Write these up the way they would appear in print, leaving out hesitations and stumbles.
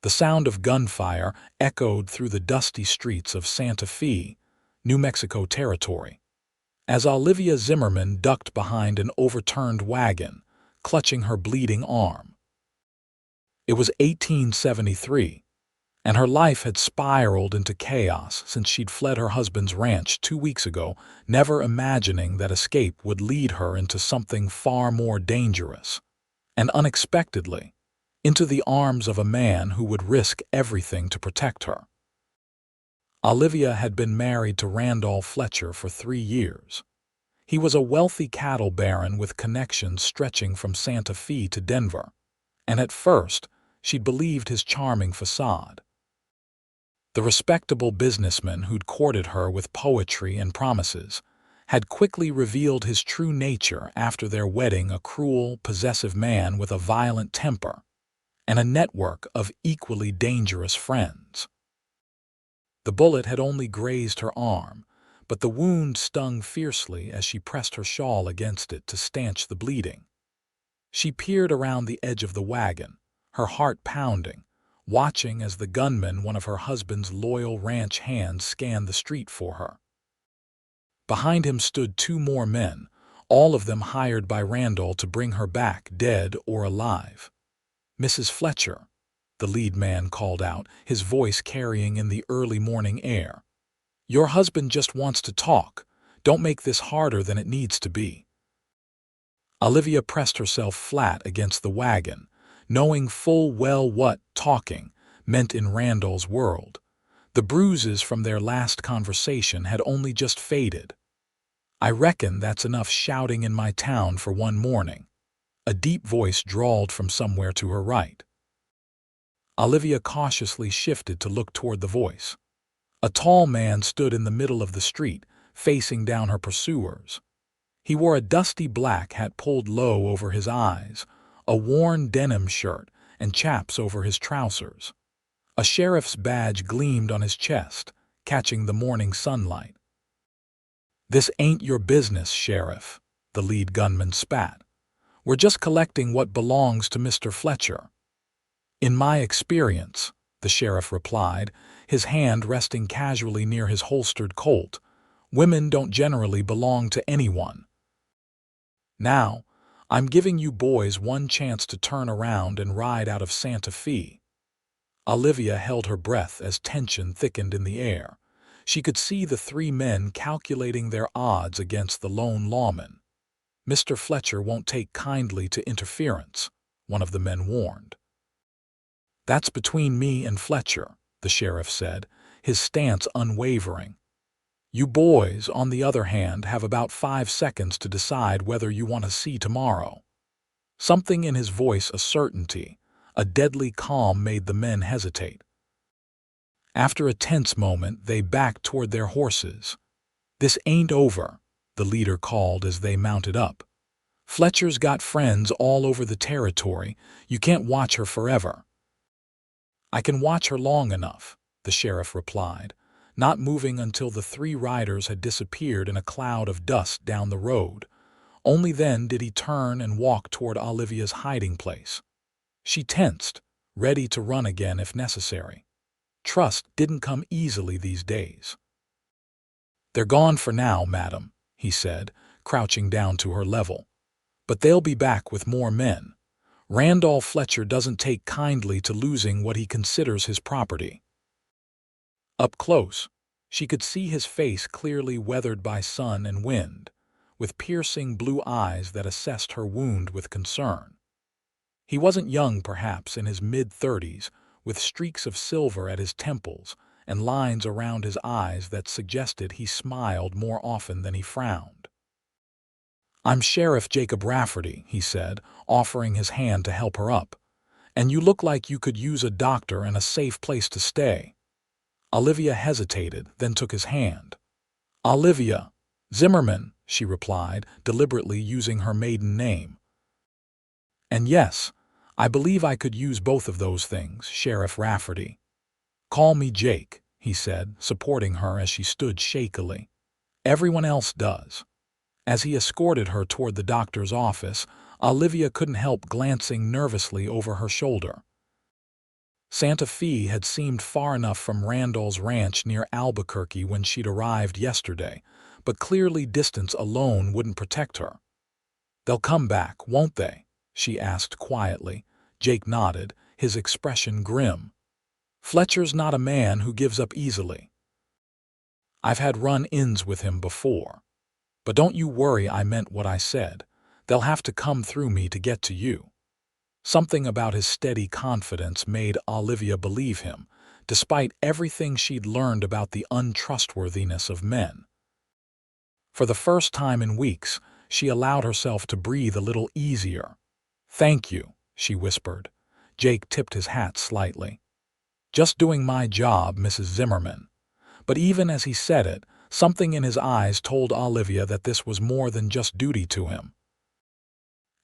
The sound of gunfire echoed through the dusty streets of Santa Fe, New Mexico territory, as Olivia Zimmerman ducked behind an overturned wagon, clutching her bleeding arm. It was 1873, and her life had spiraled into chaos since she'd fled her husband's ranch 2 weeks ago, never imagining that escape would lead her into something far more dangerous, and unexpectedly, into the arms of a man who would risk everything to protect her. Olivia had been married to Randolph Fletcher for 3 years. He was a wealthy cattle baron with connections stretching from Santa Fe to Denver, and at first she'd believed his charming facade. The respectable businessman who'd courted her with poetry and promises had quickly revealed his true nature after their wedding, a cruel, possessive man with a violent temper and a network of equally dangerous friends. The bullet had only grazed her arm, but the wound stung fiercely as she pressed her shawl against it to stanch the bleeding. She peered around the edge of the wagon, her heart pounding, watching as the gunman, one of her husband's loyal ranch hands, scanned the street for her. Behind him stood 2 more men, all of them hired by Randall to bring her back, dead or alive. "Mrs. Fletcher," the lead man called out, his voice carrying in the early morning air. "Your husband just wants to talk. Don't make this harder than it needs to be." Olivia pressed herself flat against the wagon, knowing full well what talking meant in Randall's world. The bruises from their last conversation had only just faded. "I reckon that's enough shouting in my town for one morning," a deep voice drawled from somewhere to her right. Olivia cautiously shifted to look toward the voice. A tall man stood in the middle of the street, facing down her pursuers. He wore a dusty black hat pulled low over his eyes, a worn denim shirt, and chaps over his trousers. A sheriff's badge gleamed on his chest, catching the morning sunlight. "This ain't your business, Sheriff," the lead gunman spat. "We're just collecting what belongs to Mr. Fletcher." "In my experience," the sheriff replied, his hand resting casually near his holstered Colt, "women don't generally belong to anyone. Now, I'm giving you boys one chance to turn around and ride out of Santa Fe." Olivia held her breath as tension thickened in the air. She could see the 3 men calculating their odds against the lone lawman. "Mr. Fletcher won't take kindly to interference," one of the men warned. "That's between me and Fletcher," the sheriff said, his stance unwavering. "You boys, on the other hand, have about 5 seconds to decide whether you want to see tomorrow." Something in his voice, a certainty, a deadly calm, made the men hesitate. After a tense moment, they backed toward their horses. "This ain't over," the leader called as they mounted up. "Fletcher's got friends all over the territory. You can't watch her forever." "I can watch her long enough," the sheriff replied, not moving until the 3 riders had disappeared in a cloud of dust down the road. Only then did he turn and walk toward Olivia's hiding place. She tensed, ready to run again if necessary. Trust didn't come easily these days. "They're gone for now, madam," he said, crouching down to her level. "But they'll be back with more men. Randolph Fletcher doesn't take kindly to losing what he considers his property." Up close, she could see his face clearly weathered by sun and wind, with piercing blue eyes that assessed her wound with concern. He wasn't young, perhaps in his mid-30s, with streaks of silver at his temples and lines around his eyes that suggested he smiled more often than he frowned. "I'm Sheriff Jacob Rafferty," he said, offering his hand to help her up. "And you look like you could use a doctor and a safe place to stay." Olivia hesitated, then took his hand. "Olivia Zimmerman," she replied, deliberately using her maiden name. "And yes, I believe I could use both of those things, Sheriff Rafferty." "Call me Jake," he said, supporting her as she stood shakily. "Everyone else does." As he escorted her toward the doctor's office, Olivia couldn't help glancing nervously over her shoulder. Santa Fe had seemed far enough from Randall's ranch near Albuquerque when she'd arrived yesterday, but clearly distance alone wouldn't protect her. "They'll come back, won't they?" she asked quietly. Jake nodded, his expression grim. "Fletcher's not a man who gives up easily. I've had run-ins with him before. But don't you worry, I meant what I said. They'll have to come through me to get to you." Something about his steady confidence made Olivia believe him, despite everything she'd learned about the untrustworthiness of men. For the first time in weeks, she allowed herself to breathe a little easier. "Thank you," she whispered. Jake tipped his hat slightly. "Just doing my job, Mrs. Zimmerman." But even as he said it, something in his eyes told Olivia that this was more than just duty to him.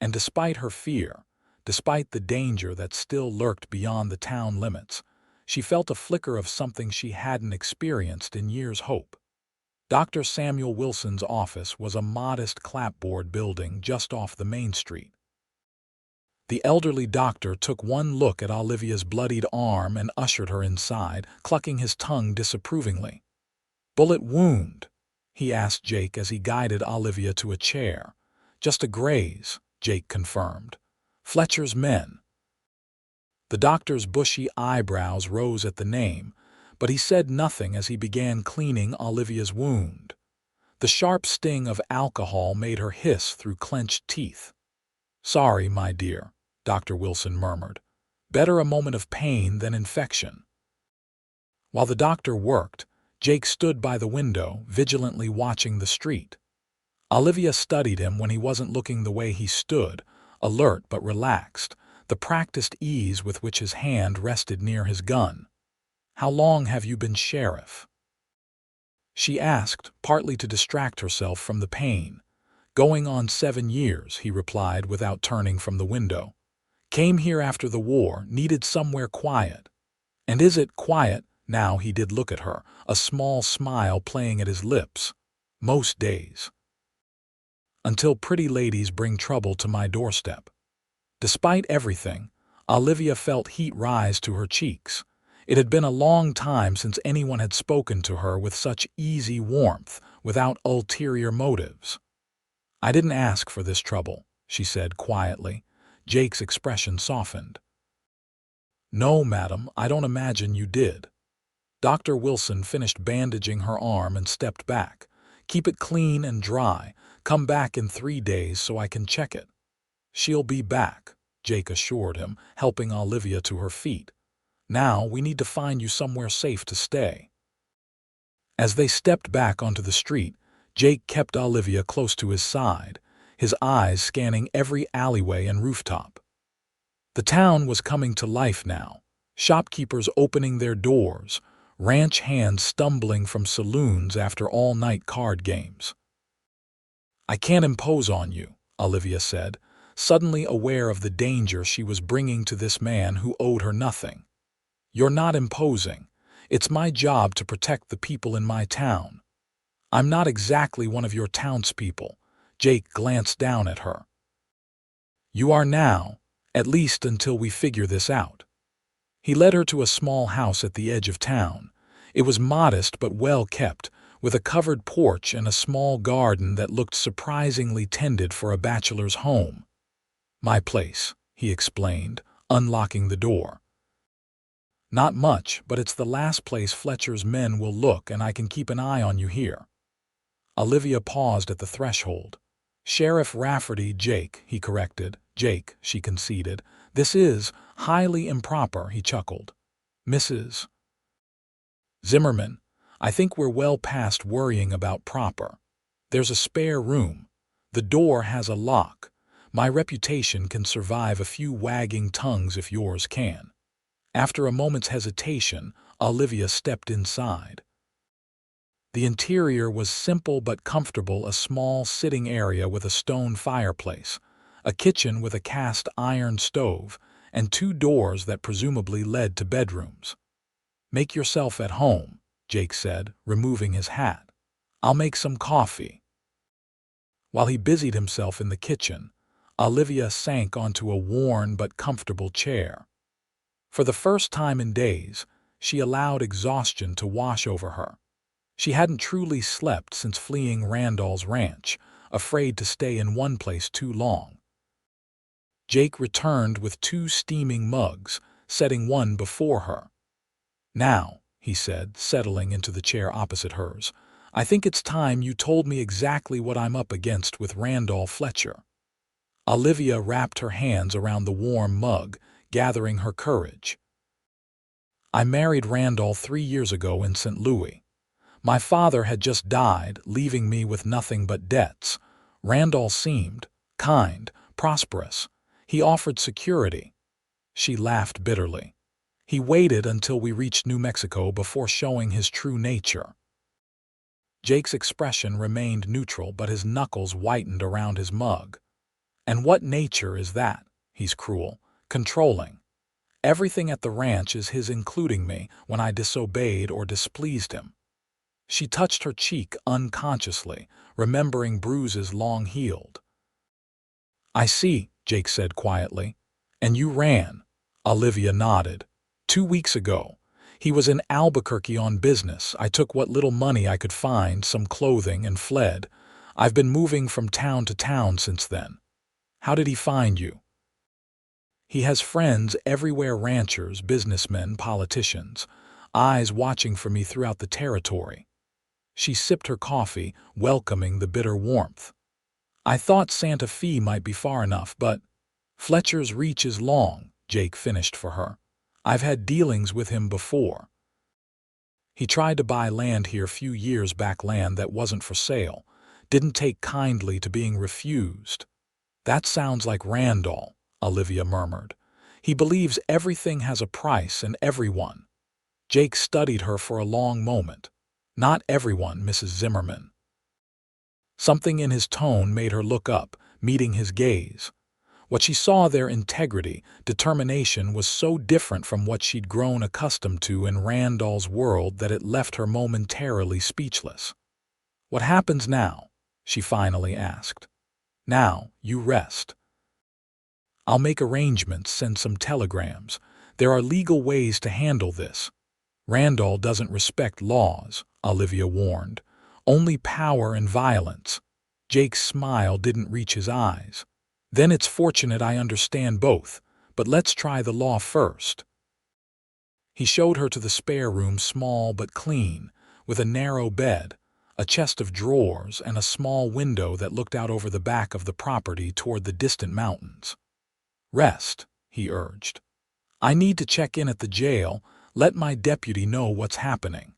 And despite her fear, despite the danger that still lurked beyond the town limits, she felt a flicker of something she hadn't experienced in years' hope. Dr. Samuel Wilson's office was a modest clapboard building just off the main street. The elderly doctor took one look at Olivia's bloodied arm and ushered her inside, clucking his tongue disapprovingly. "Bullet wound?" he asked Jake as he guided Olivia to a chair. "Just a graze," Jake confirmed. "Fletcher's men." The doctor's bushy eyebrows rose at the name, but he said nothing as he began cleaning Olivia's wound. The sharp sting of alcohol made her hiss through clenched teeth. "Sorry, my dear," Dr. Wilson murmured. "Better a moment of pain than infection." While the doctor worked, Jake stood by the window, vigilantly watching the street. Olivia studied him when he wasn't looking the way he stood, alert but relaxed, the practiced ease with which his hand rested near his gun. "How long have you been sheriff?" she asked, partly to distract herself from the pain. "Going on 7 years," he replied without turning from the window. "Came here after the war, needed somewhere quiet." "And is it quiet?" Now he did look at her, a small smile playing at his lips. "Most days. Until pretty ladies bring trouble to my doorstep." Despite everything, Olivia felt heat rise to her cheeks. It had been a long time since anyone had spoken to her with such easy warmth, without ulterior motives. "I didn't ask for this trouble," she said quietly. Jake's expression softened. "No, madam, I don't imagine you did." Dr. Wilson finished bandaging her arm and stepped back. "Keep it clean and dry. Come back in 3 days so I can check it." "She'll be back," Jake assured him, helping Olivia to her feet. "Now we need to find you somewhere safe to stay." As they stepped back onto the street, Jake kept Olivia close to his side, his eyes scanning every alleyway and rooftop. The town was coming to life now, shopkeepers opening their doors, ranch hands stumbling from saloons after all-night card games. "I can't impose on you," Olivia said, suddenly aware of the danger she was bringing to this man who owed her nothing. "You're not imposing. It's my job to protect the people in my town." "I'm not exactly one of your townspeople," Jake glanced down at her. "You are now, at least until we figure this out." He led her to a small house at the edge of town. It was modest but well kept, with a covered porch and a small garden that looked surprisingly tended for a bachelor's home. "My place," he explained, unlocking the door. "Not much, but it's the last place Fletcher's men will look, and I can keep an eye on you here." Olivia paused at the threshold. "Sheriff Rafferty, Jake," he corrected. "Jake," she conceded. "This is highly improper," he chuckled. "Mrs. Zimmerman, I think we're well past worrying about proper. There's a spare room. The door has a lock. My reputation can survive a few wagging tongues if yours can." After a moment's hesitation, Olivia stepped inside. The interior was simple but comfortable, a small sitting area with a stone fireplace, a kitchen with a cast iron stove, and 2 doors that presumably led to bedrooms. "Make yourself at home," Jake said, removing his hat. "I'll make some coffee." While he busied himself in the kitchen, Olivia sank onto a worn but comfortable chair. For the first time in days, she allowed exhaustion to wash over her. She hadn't truly slept since fleeing Randall's ranch, afraid to stay in one place too long. Jake returned with 2 steaming mugs, setting one before her. "Now," he said, settling into the chair opposite hers, "I think it's time you told me exactly what I'm up against with Randall Fletcher." Olivia wrapped her hands around the warm mug, gathering her courage. "I married Randall 3 years ago in St. Louis. My father had just died, leaving me with nothing but debts. Randall seemed kind, prosperous. He offered security." She laughed bitterly. "He waited until we reached New Mexico before showing his true nature." Jake's expression remained neutral, but his knuckles whitened around his mug. "And what nature is that? He's cruel, controlling. Everything at the ranch is his, including me, when I disobeyed or displeased him." She touched her cheek unconsciously, remembering bruises long healed. "I see," Jake said quietly. "And you ran." Olivia nodded. 2 weeks ago. He was in Albuquerque on business. I took what little money I could find, some clothing, and fled. I've been moving from town to town since then." "How did he find you?" "He has friends everywhere, ranchers, businessmen, politicians, eyes watching for me throughout the territory." She sipped her coffee, welcoming the bitter warmth. "I thought Santa Fe might be far enough, but Fletcher's reach is long," Jake finished for her. "I've had dealings with him before. He tried to buy land here a few years back, land that wasn't for sale. Didn't take kindly to being refused." "That sounds like Randall," Olivia murmured. "He believes everything has a price and everyone." Jake studied her for a long moment. "Not everyone, Mrs. Zimmerman." Something in his tone made her look up, meeting his gaze. What she saw there, integrity, determination, was so different from what she'd grown accustomed to in Randall's world that it left her momentarily speechless. "What happens now?" she finally asked. "Now, you rest. I'll make arrangements, send some telegrams. There are legal ways to handle this." "Randall doesn't respect laws," Olivia warned. "Only power and violence." Jake's smile didn't reach his eyes. "Then it's fortunate I understand both, but let's try the law first." He showed her to the spare room, small but clean, with a narrow bed, a chest of drawers, and a small window that looked out over the back of the property toward the distant mountains. "Rest," he urged. "I need to check in at the jail, let my deputy know what's happening.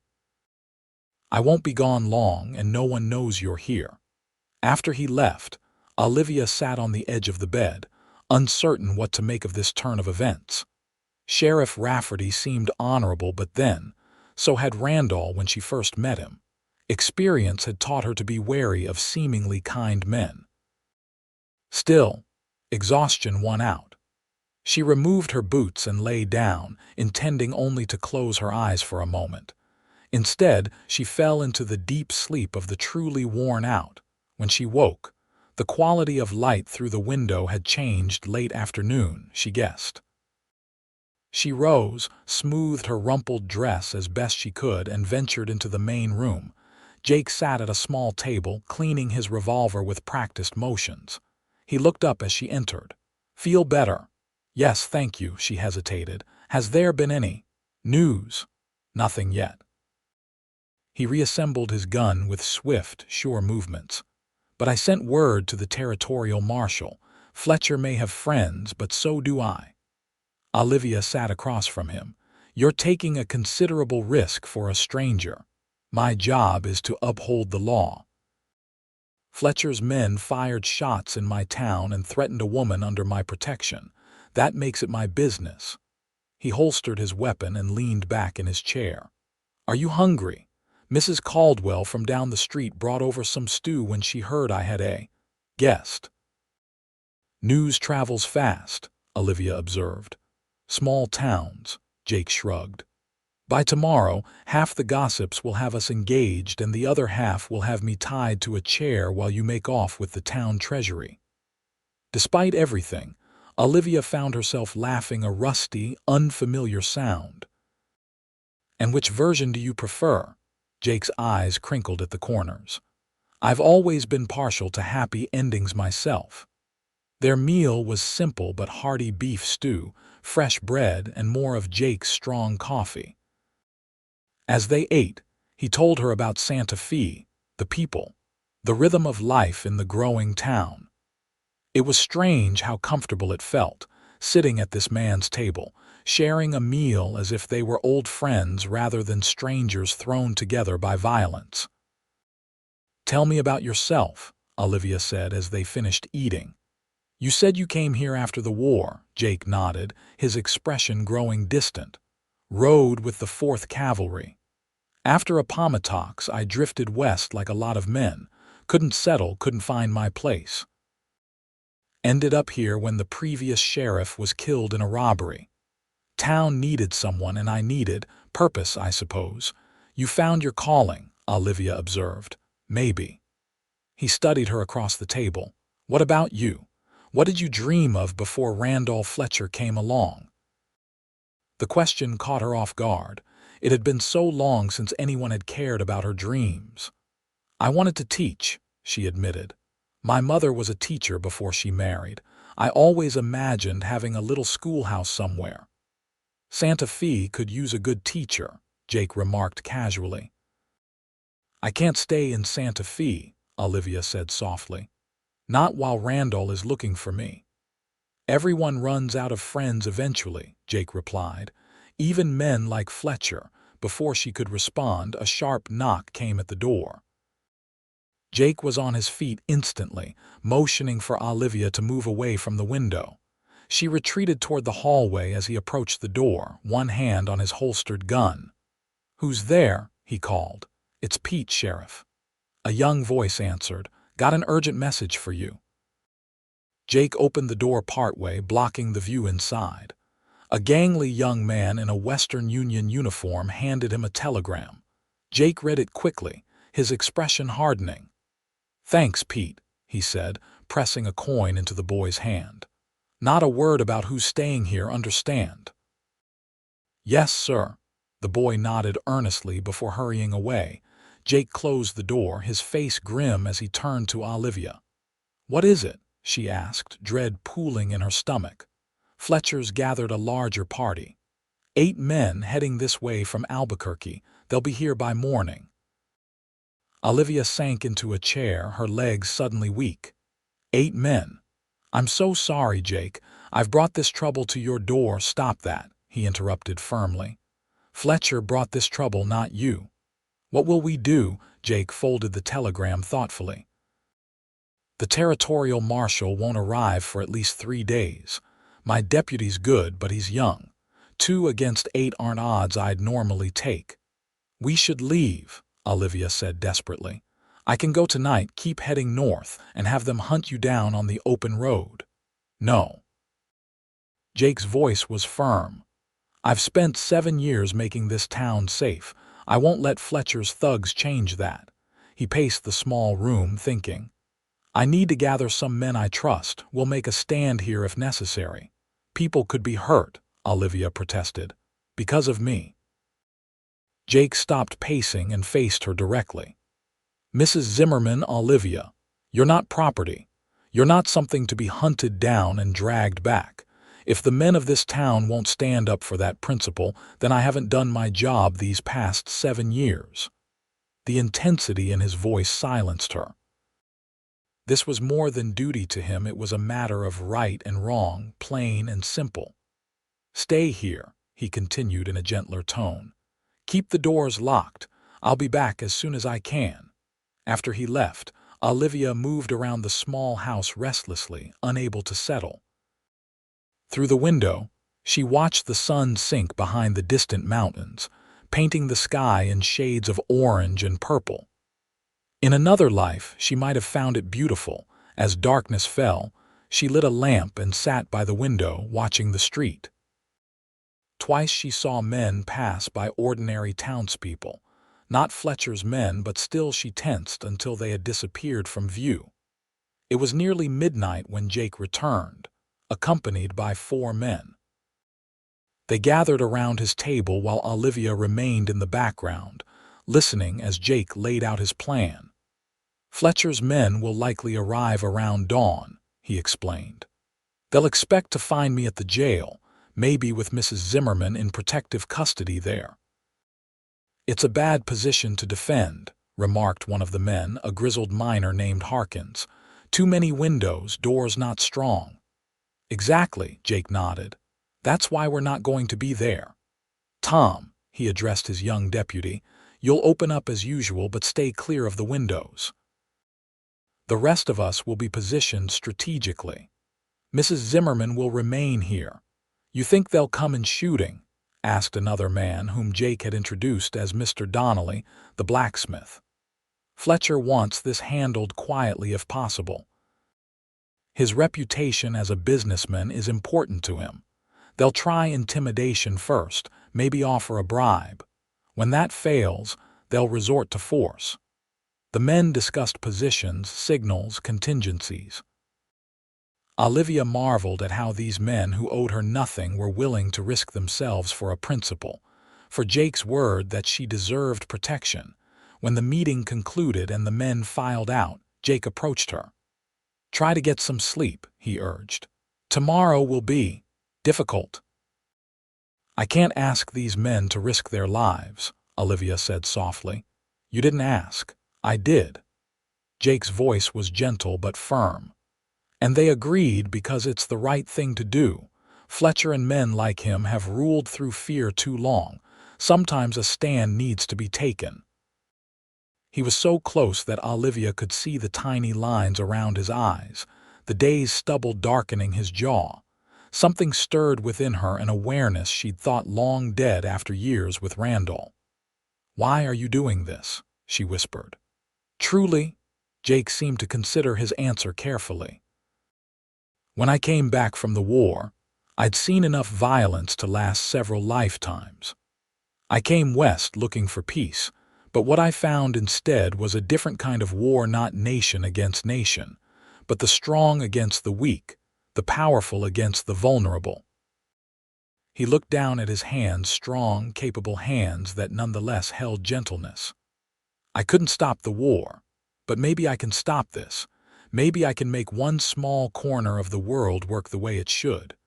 I won't be gone long, and no one knows you're here." After he left, Olivia sat on the edge of the bed, uncertain what to make of this turn of events. Sheriff Rafferty seemed honorable, but then, so had Randall when she first met him. Experience had taught her to be wary of seemingly kind men. Still, exhaustion won out. She removed her boots and lay down, intending only to close her eyes for a moment. Instead, she fell into the deep sleep of the truly worn out. When she woke, the quality of light through the window had changed. Late afternoon, she guessed. She rose, smoothed her rumpled dress as best she could, and ventured into the main room. Jake sat at a small table, cleaning his revolver with practiced motions. He looked up as she entered. "Feel better?" "Yes, thank you," she hesitated. "Has there been any news?" "Nothing yet." He reassembled his gun with swift, sure movements. "But I sent word to the territorial marshal. Fletcher may have friends, but so do I." Olivia sat across from him. "You're taking a considerable risk for a stranger. My job is to uphold the law. Fletcher's men fired shots in my town and threatened a woman under my protection. That makes it my business." He holstered his weapon and leaned back in his chair. "Are you hungry? Mrs. Caldwell from down the street brought over some stew when she heard I had a guest." "News travels fast," Olivia observed. "Small towns," Jake shrugged. "By tomorrow, half the gossips will have us engaged and the other half will have me tied to a chair while you make off with the town treasury." Despite everything, Olivia found herself laughing a rusty, unfamiliar sound. "And which version do you prefer?" Jake's eyes crinkled at the corners. "I've always been partial to happy endings myself." Their meal was simple but hearty beef stew, fresh bread, and more of Jake's strong coffee. As they ate, he told her about Santa Fe, the people, the rhythm of life in the growing town. It was strange how comfortable it felt, sitting at this man's table, sharing a meal as if they were old friends rather than strangers thrown together by violence. "Tell me about yourself," Olivia said as they finished eating. "You said you came here after the war," Jake nodded, his expression growing distant. "Rode with the 4th Cavalry. After Appomattox, I drifted west like a lot of men. Couldn't settle, couldn't find my place. Ended up here when the previous sheriff was killed in a robbery. Town needed someone and I needed purpose, I suppose. You found your calling," Olivia observed. "Maybe." He studied her across the table. "What about you? What did you dream of before Randolph Fletcher came along?" The question caught her off guard. It had been so long since anyone had cared about her dreams. "I wanted to teach," she admitted. "My mother was a teacher before she married. I always imagined having a little schoolhouse somewhere." "Santa Fe could use a good teacher," Jake remarked casually. "I can't stay in Santa Fe," Olivia said softly. "Not while Randall is looking for me." "Everyone runs out of friends eventually," Jake replied. "Even men like Fletcher." Before she could respond, a sharp knock came at the door. Jake was on his feet instantly, motioning for Olivia to move away from the window. She retreated toward the hallway as he approached the door, one hand on his holstered gun. "Who's there?" he called. "It's Pete, Sheriff." A young voice answered. "Got an urgent message for you." Jake opened the door partway, blocking the view inside. A gangly young man in a Western Union uniform handed him a telegram. Jake read it quickly, his expression hardening. "Thanks, Pete," he said, pressing a coin into the boy's hand. "Not a word about who's staying here, understand?" "Yes, sir." The boy nodded earnestly before hurrying away. Jake closed the door, his face grim as he turned to Olivia. "What is it?" she asked, dread pooling in her stomach. "Fletcher's gathered a larger party. 8 men heading this way from Albuquerque. They'll be here by morning." Olivia sank into a chair, her legs suddenly weak. 8 men. "I'm so sorry, Jake. I've brought this trouble to your door." "Stop that," he interrupted firmly. "Fletcher brought this trouble, not you." "What will we do?" Jake folded the telegram thoughtfully. "The territorial marshal won't arrive for at least 3 days. My deputy's good, but he's young. 2 against 8 aren't odds I'd normally take." "We should leave," Olivia said desperately. "I can go tonight, keep heading north, and have them hunt you down on the open road." "No." Jake's voice was firm. "I've spent 7 years making this town safe. I won't let Fletcher's thugs change that." He paced the small room, thinking. "I need to gather some men I trust. We'll make a stand here if necessary." "People could be hurt," Olivia protested. "Because of me." Jake stopped pacing and faced her directly. "Mrs. Zimmerman, Olivia, you're not property. You're not something to be hunted down and dragged back. If the men of this town won't stand up for that principle, then I haven't done my job these past 7 years." The intensity in his voice silenced her. This was more than duty to him, it was a matter of right and wrong, plain and simple. "Stay here," he continued in a gentler tone. "Keep the doors locked. I'll be back as soon as I can." After he left, Olivia moved around the small house restlessly, unable to settle. Through the window, she watched the sun sink behind the distant mountains, painting the sky in shades of orange and purple. In another life, she might have found it beautiful. As darkness fell, she lit a lamp and sat by the window, watching the street. Twice she saw men pass by, ordinary townspeople. Not Fletcher's men, but still she tensed until they had disappeared from view. It was nearly midnight when Jake returned. accompanied by 4 men. They gathered around his table while Olivia remained in the background, listening as Jake laid out his plan. "Fletcher's men will likely arrive around dawn," he explained. "They'll expect to find me at the jail, maybe with Mrs. Zimmerman in protective custody there." "It's a bad position to defend," remarked one of the men, a grizzled miner named Harkins. "Too many windows, doors not strong." "Exactly," Jake nodded. "That's why we're not going to be there. Tom," he addressed his young deputy, "you'll open up as usual but stay clear of the windows. The rest of us will be positioned strategically. Mrs. Zimmerman will remain here." "You think they'll come in shooting?" asked another man whom Jake had introduced as Mr. Donnelly, the blacksmith. "Fletcher wants this handled quietly if possible. His reputation as a businessman is important to him. They'll try intimidation first, maybe offer a bribe. When that fails, they'll resort to force." The men discussed positions, signals, contingencies. Olivia marveled at how these men who owed her nothing were willing to risk themselves for a principle, for Jake's word that she deserved protection. When the meeting concluded and the men filed out, Jake approached her. "Try to get some sleep," he urged. "Tomorrow will be difficult." "I can't ask these men to risk their lives," Olivia said softly. "You didn't ask." "I did." Jake's voice was gentle but firm. "And they agreed because it's the right thing to do. Fletcher and men like him have ruled through fear too long. Sometimes a stand needs to be taken." He was so close that Olivia could see the tiny lines around his eyes, the day's stubble darkening his jaw. Something stirred within her, an awareness she'd thought long dead after years with Randall. "Why are you doing this?" she whispered. "Truly?" Jake seemed to consider his answer carefully. "When I came back from the war, I'd seen enough violence to last several lifetimes. I came west looking for peace, but what I found instead was a different kind of war, not nation against nation, but the strong against the weak, the powerful against the vulnerable." He looked down at his hands, strong, capable hands that nonetheless held gentleness. "I couldn't stop the war, but maybe I can stop this. Maybe I can make one small corner of the world work the way it should."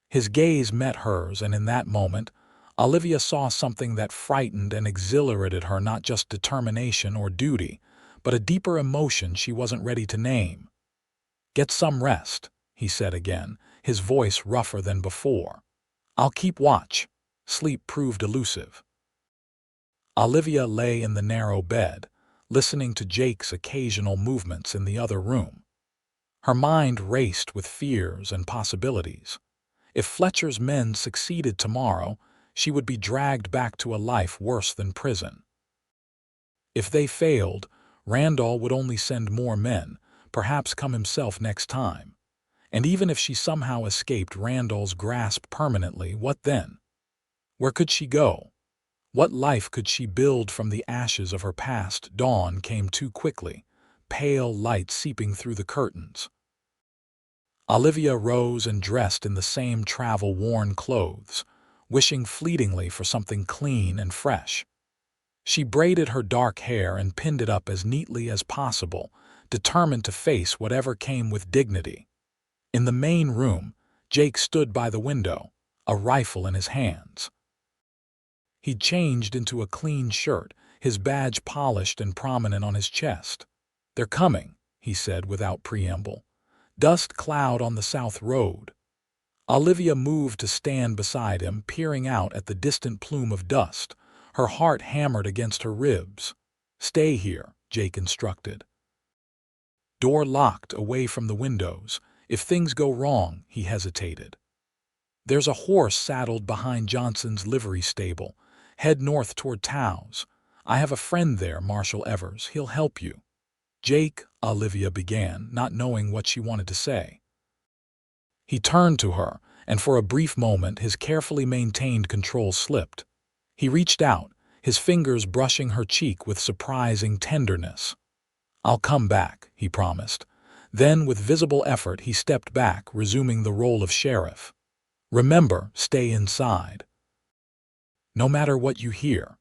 His gaze met hers, and in that moment, Olivia saw something that frightened and exhilarated her, not just determination or duty, but a deeper emotion she wasn't ready to name. "Get some rest," he said again, his voice rougher than before. "I'll keep watch." Sleep proved elusive. Olivia lay in the narrow bed, listening to Jake's occasional movements in the other room. Her mind raced with fears and possibilities. If Fletcher's men succeeded tomorrow, she would be dragged back to a life worse than prison. If they failed, Randall would only send more men, perhaps come himself next time. And even if she somehow escaped Randall's grasp permanently, what then? Where could she go? What life could she build from the ashes of her past? Dawn came too quickly, pale light seeping through the curtains. Olivia rose and dressed in the same travel-worn clothes, wishing fleetingly for something clean and fresh. She braided her dark hair and pinned it up as neatly as possible, determined to face whatever came with dignity. In the main room, Jake stood by the window, a rifle in his hands. He'd changed into a clean shirt, his badge polished and prominent on his chest. "They're coming," he said without preamble. "Dust cloud on the south road." Olivia moved to stand beside him, peering out at the distant plume of dust, her heart hammered against her ribs. "Stay here," Jake instructed. Door locked, away from the windows. "If things go wrong," he hesitated. "There's a horse saddled behind Johnson's livery stable. Head north toward Taos. I have a friend there, Marshal Evers. He'll help you." "Jake," Olivia began, not knowing what she wanted to say. He turned to her, and for a brief moment his carefully maintained control slipped. He reached out, his fingers brushing her cheek with surprising tenderness. "I'll come back," he promised. Then, with visible effort, he stepped back, resuming the role of sheriff. "Remember, stay inside. No matter what you hear."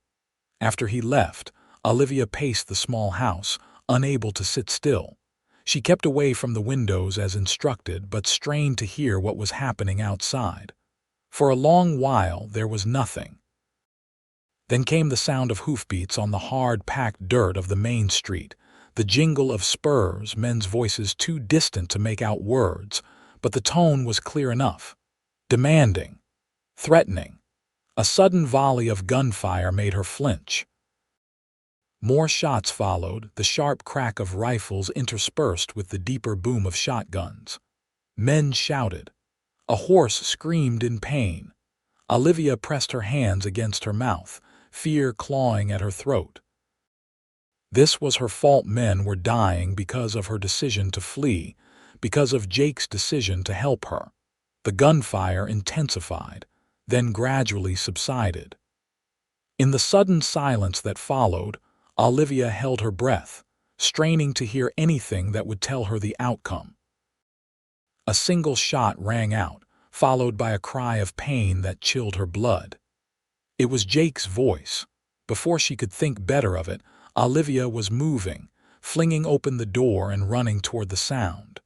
After he left, Olivia paced the small house, unable to sit still. She kept away from the windows as instructed, but strained to hear what was happening outside. For a long while there was nothing. Then came the sound of hoofbeats on the hard-packed dirt of the main street, the jingle of spurs, men's voices too distant to make out words, but the tone was clear enough. Demanding. Threatening. A sudden volley of gunfire made her flinch. More shots followed, the sharp crack of rifles interspersed with the deeper boom of shotguns. Men shouted. A horse screamed in pain. Olivia pressed her hands against her mouth, fear clawing at her throat. This was her fault. Men were dying because of her decision to flee, because of Jake's decision to help her. The gunfire intensified, then gradually subsided. In the sudden silence that followed, Olivia held her breath, straining to hear anything that would tell her the outcome. A single shot rang out, followed by a cry of pain that chilled her blood. It was Jake's voice. Before she could think better of it, Olivia was moving, flinging open the door and running toward the sound.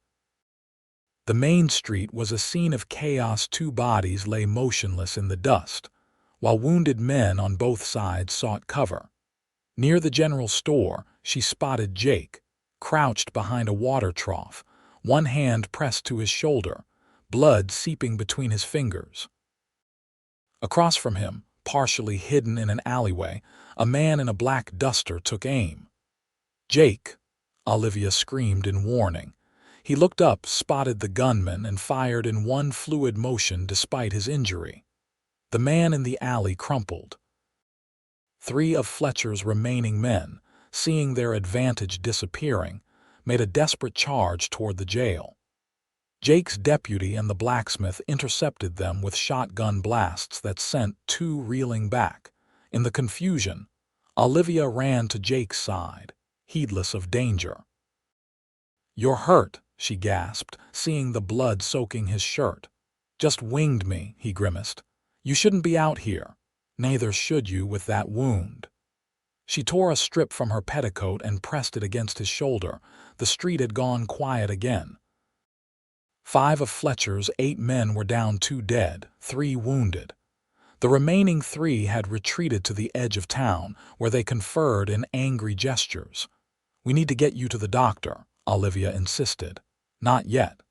The main street was a scene of chaos. 2 bodies lay motionless in the dust, while wounded men on both sides sought cover. Near the general store, she spotted Jake, crouched behind a water trough, one hand pressed to his shoulder, blood seeping between his fingers. Across from him, partially hidden in an alleyway, a man in a black duster took aim. "Jake!" Olivia screamed in warning. He looked up, spotted the gunman, and fired in one fluid motion despite his injury. The man in the alley crumpled. 3 of Fletcher's remaining men, seeing their advantage disappearing, made a desperate charge toward the jail. Jake's deputy and the blacksmith intercepted them with shotgun blasts that sent 2 reeling back. In the confusion, Olivia ran to Jake's side, heedless of danger. "You're hurt," she gasped, seeing the blood soaking his shirt. "Just winged me," he grimaced. "You shouldn't be out here. Neither should you with that wound." She tore a strip from her petticoat and pressed it against his shoulder. The street had gone quiet again. 5 of Fletcher's 8 men were down, 2 dead, 3 wounded. The remaining 3 had retreated to the edge of town, where they conferred in angry gestures. "We need to get you to the doctor," Olivia insisted. "Not yet."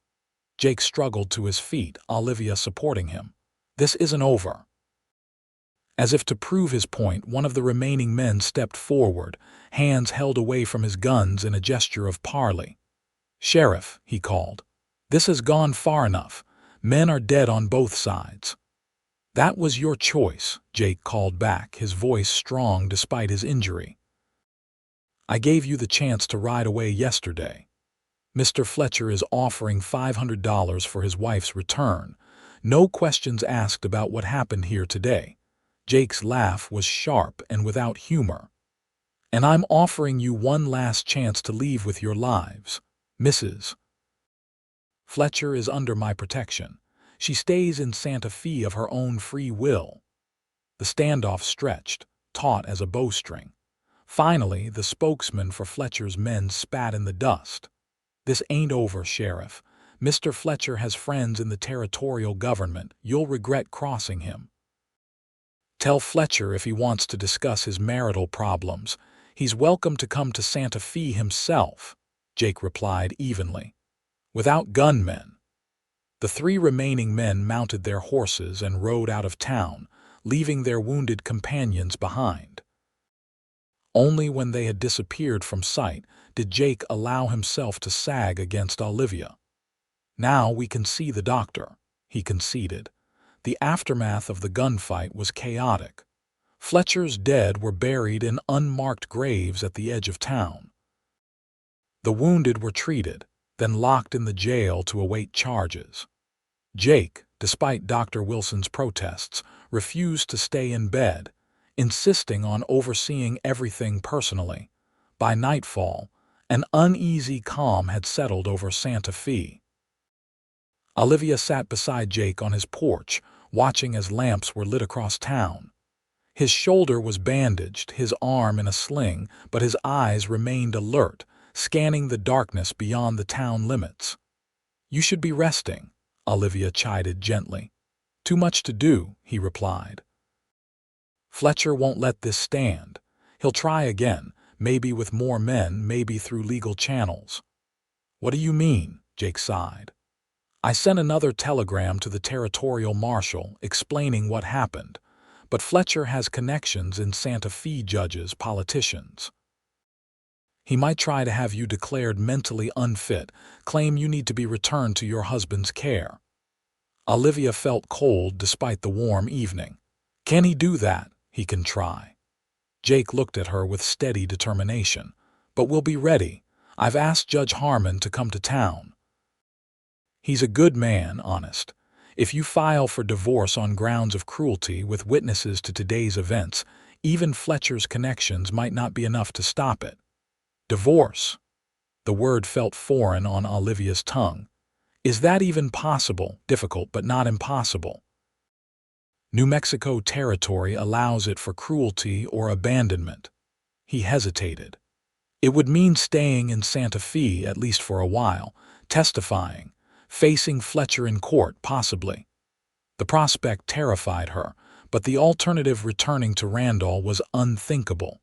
Jake struggled to his feet, Olivia supporting him. "This isn't over." As if to prove his point, one of the remaining men stepped forward, hands held away from his guns in a gesture of parley. "Sheriff," he called, "this has gone far enough. Men are dead on both sides." "That was your choice," Jake called back, his voice strong despite his injury. "I gave you the chance to ride away yesterday. Mr. Fletcher is offering $500 for his wife's return. No questions asked about what happened here today." Jake's laugh was sharp and without humor. "And I'm offering you one last chance to leave with your lives, Mrs. Fletcher is under my protection. She stays in Santa Fe of her own free will." The standoff stretched, taut as a bowstring. Finally, the spokesman for Fletcher's men spat in the dust. "This ain't over, Sheriff. Mr. Fletcher has friends in the territorial government. You'll regret crossing him. Tell Fletcher if he wants to discuss his marital problems, he's welcome to come to Santa Fe himself," Jake replied evenly. "Without gunmen." The 3 remaining men mounted their horses and rode out of town, leaving their wounded companions behind. Only when they had disappeared from sight did Jake allow himself to sag against Olivia. "Now we can see the doctor," he conceded. The aftermath of the gunfight was chaotic. Fletcher's dead were buried in unmarked graves at the edge of town. The wounded were treated, then locked in the jail to await charges. Jake, despite Dr. Wilson's protests, refused to stay in bed, insisting on overseeing everything personally. By nightfall, An uneasy calm had settled over Santa Fe. Olivia sat beside Jake on his porch, watching as lamps were lit across town. His shoulder was bandaged, his arm in a sling, but his eyes remained alert, scanning the darkness beyond the town limits. "You should be resting," Olivia chided gently. "Too much to do," he replied. "Fletcher won't let this stand. He'll try again, maybe with more men, maybe through legal channels." "What do you mean?" Jake sighed. "I sent another telegram to the territorial marshal explaining what happened, but Fletcher has connections in Santa Fe judges, politicians. He might try to have you declared mentally unfit, claim you need to be returned to your husband's care." Olivia felt cold despite the warm evening. "Can he do that?" "He can try." Jake looked at her with steady determination. "But we'll be ready. I've asked Judge Harmon to come to town. He's a good man, honest. If you file for divorce on grounds of cruelty with witnesses to today's events, even Fletcher's connections might not be enough to stop it." "Divorce?" The word felt foreign on Olivia's tongue. "Is that even possible?" "Difficult, but not impossible. New Mexico territory allows it for cruelty or abandonment." He hesitated. "It would mean staying in Santa Fe at least for a while, testifying, facing Fletcher in court, possibly." The prospect terrified her, but the alternative, returning to Randall, was unthinkable.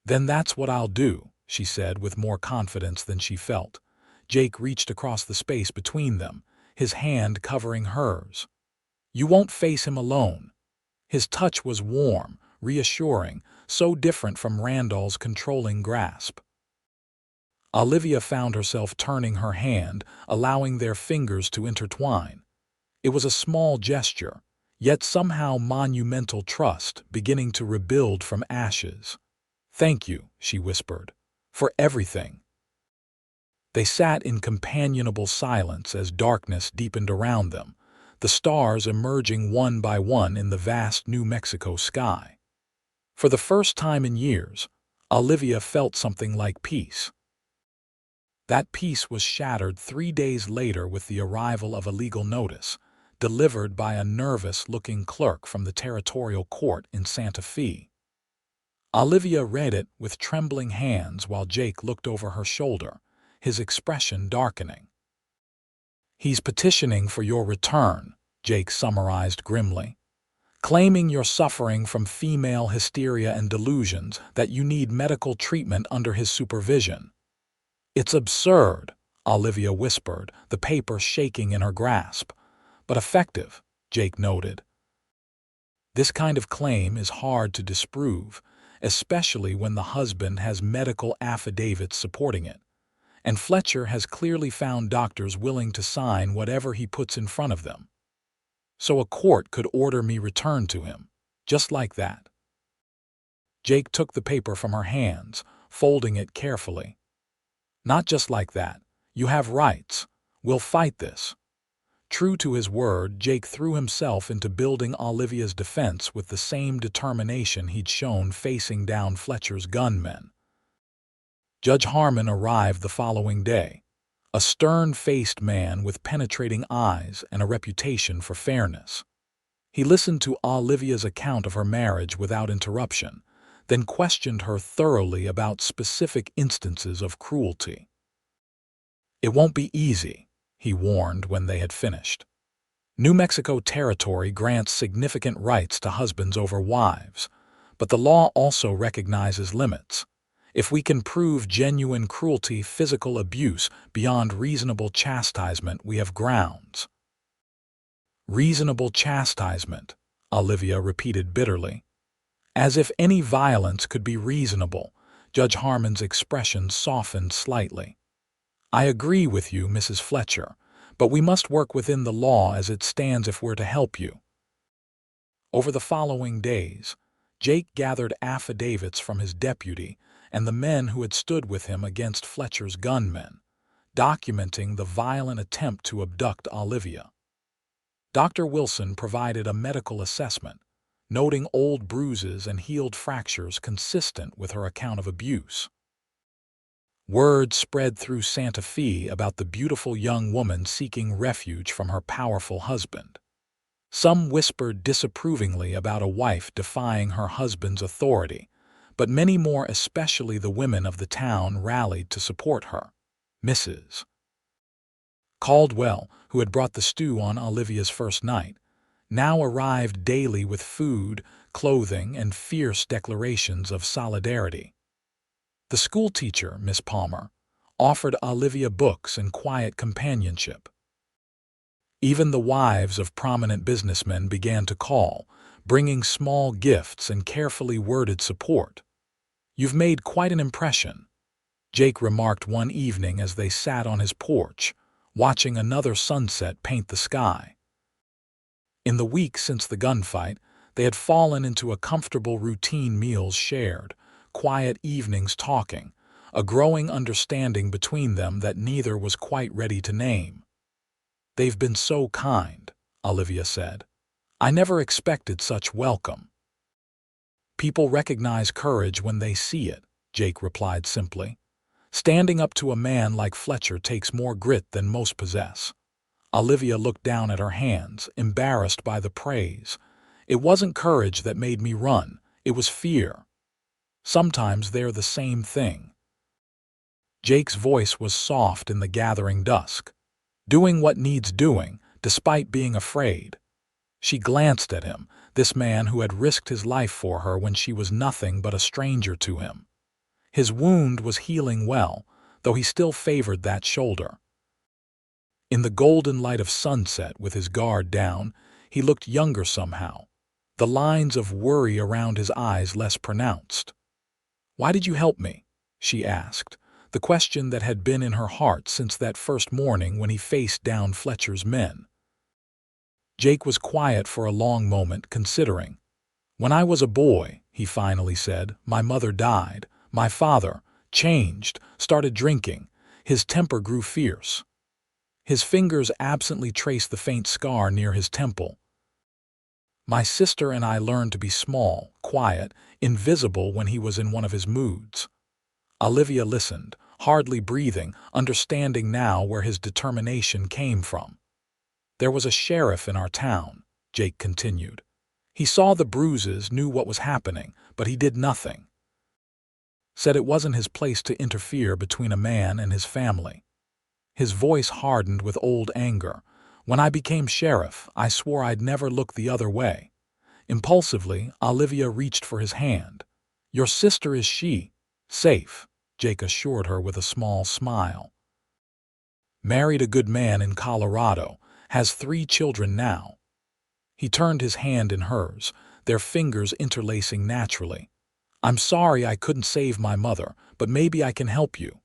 "Then that's what I'll do," she said with more confidence than she felt. Jake reached across the space between them, his hand covering hers. "You won't face him alone." His touch was warm, reassuring, so different from Randall's controlling grasp. Olivia found herself turning her hand, allowing their fingers to intertwine. It was a small gesture, yet somehow monumental, trust beginning to rebuild from ashes. "Thank you," she whispered, "for everything." They sat in companionable silence as darkness deepened around them, the stars emerging one by one in the vast New Mexico sky. For the first time in years, Olivia felt something like peace. That peace was shattered 3 days later with the arrival of a legal notice, delivered by a nervous-looking clerk from the territorial court in Santa Fe. Olivia read it with trembling hands while Jake looked over her shoulder, his expression darkening. "He's petitioning for your return," Jake summarized grimly, "claiming you're suffering from female hysteria and delusions, that you need medical treatment under his supervision." "It's absurd," Olivia whispered, the paper shaking in her grasp. "But effective," Jake noted. "This kind of claim is hard to disprove, especially when the husband has medical affidavits supporting it. And Fletcher has clearly found doctors willing to sign whatever he puts in front of them. So a court could order me returned to him, just like that." Jake took the paper from her hands, folding it carefully. "Not just like that. You have rights. We'll fight this." True to his word, Jake threw himself into building Olivia's defense with the same determination he'd shown facing down Fletcher's gunmen. Judge Harmon arrived the following day, a stern-faced man with penetrating eyes and a reputation for fairness. He listened to Olivia's account of her marriage without interruption, then questioned her thoroughly about specific instances of cruelty. "It won't be easy," he warned when they had finished. "New Mexico territory grants significant rights to husbands over wives, but the law also recognizes limits. If we can prove genuine cruelty, physical abuse, beyond reasonable chastisement, we have grounds." "Reasonable chastisement," Olivia repeated bitterly. As if any violence could be reasonable, Judge Harmon's expression softened slightly. "I agree with you, Mrs. Fletcher, but we must work within the law as it stands if we're to help you." Over the following days, Jake gathered affidavits from his deputy and the men who had stood with him against Fletcher's gunmen, documenting the violent attempt to abduct Olivia. Dr. Wilson provided a medical assessment, noting old bruises and healed fractures consistent with her account of abuse. Word spread through Santa Fe about the beautiful young woman seeking refuge from her powerful husband. Some whispered disapprovingly about a wife defying her husband's authority, but many more, especially the women of the town, rallied to support her. Mrs. Caldwell, who had brought the stew on Olivia's first night, now arrived daily with food, clothing, and fierce declarations of solidarity. The schoolteacher, Miss Palmer, offered Olivia books and quiet companionship. Even the wives of prominent businessmen began to call, bringing small gifts and carefully worded support. "You've made quite an impression," Jake remarked one evening as they sat on his porch, watching another sunset paint the sky. In the week since the gunfight, they had fallen into a comfortable routine: meals shared, quiet evenings talking, a growing understanding between them that neither was quite ready to name. "They've been so kind," Olivia said. "I never expected such welcome." "People recognize courage when they see it," Jake replied simply. "Standing up to a man like Fletcher takes more grit than most possess." Olivia looked down at her hands, embarrassed by the praise. "It wasn't courage that made me run, it was fear. Sometimes they're the same thing." Jake's voice was soft in the gathering dusk. "Doing what needs doing, despite being afraid." She glanced at him, this man who had risked his life for her when she was nothing but a stranger to him. His wound was healing well, though he still favored that shoulder. In the golden light of sunset, with his guard down, he looked younger somehow, the lines of worry around his eyes less pronounced. "Why did you help me?" she asked, the question that had been in her heart since that first morning when he faced down Fletcher's men. Jake was quiet for a long moment, considering. "When I was a boy," he finally said, "my mother died. My father changed, started drinking. His temper grew fierce." His fingers absently traced the faint scar near his temple. "My sister and I learned to be small, quiet, invisible when he was in one of his moods." Olivia listened, hardly breathing, understanding now where his determination came from. "There was a sheriff in our town," Jake continued. "He saw the bruises, knew what was happening, but he did nothing. Said it wasn't his place to interfere between a man and his family." His voice hardened with old anger. "When I became sheriff, I swore I'd never look the other way." Impulsively, Olivia reached for his hand. "Your sister, is she safe?" Jake assured her with a small smile. "Married a good man in Colorado, has 3 children now." He turned his hand in hers, their fingers interlacing naturally. "I'm sorry I couldn't save my mother, but maybe I can help you."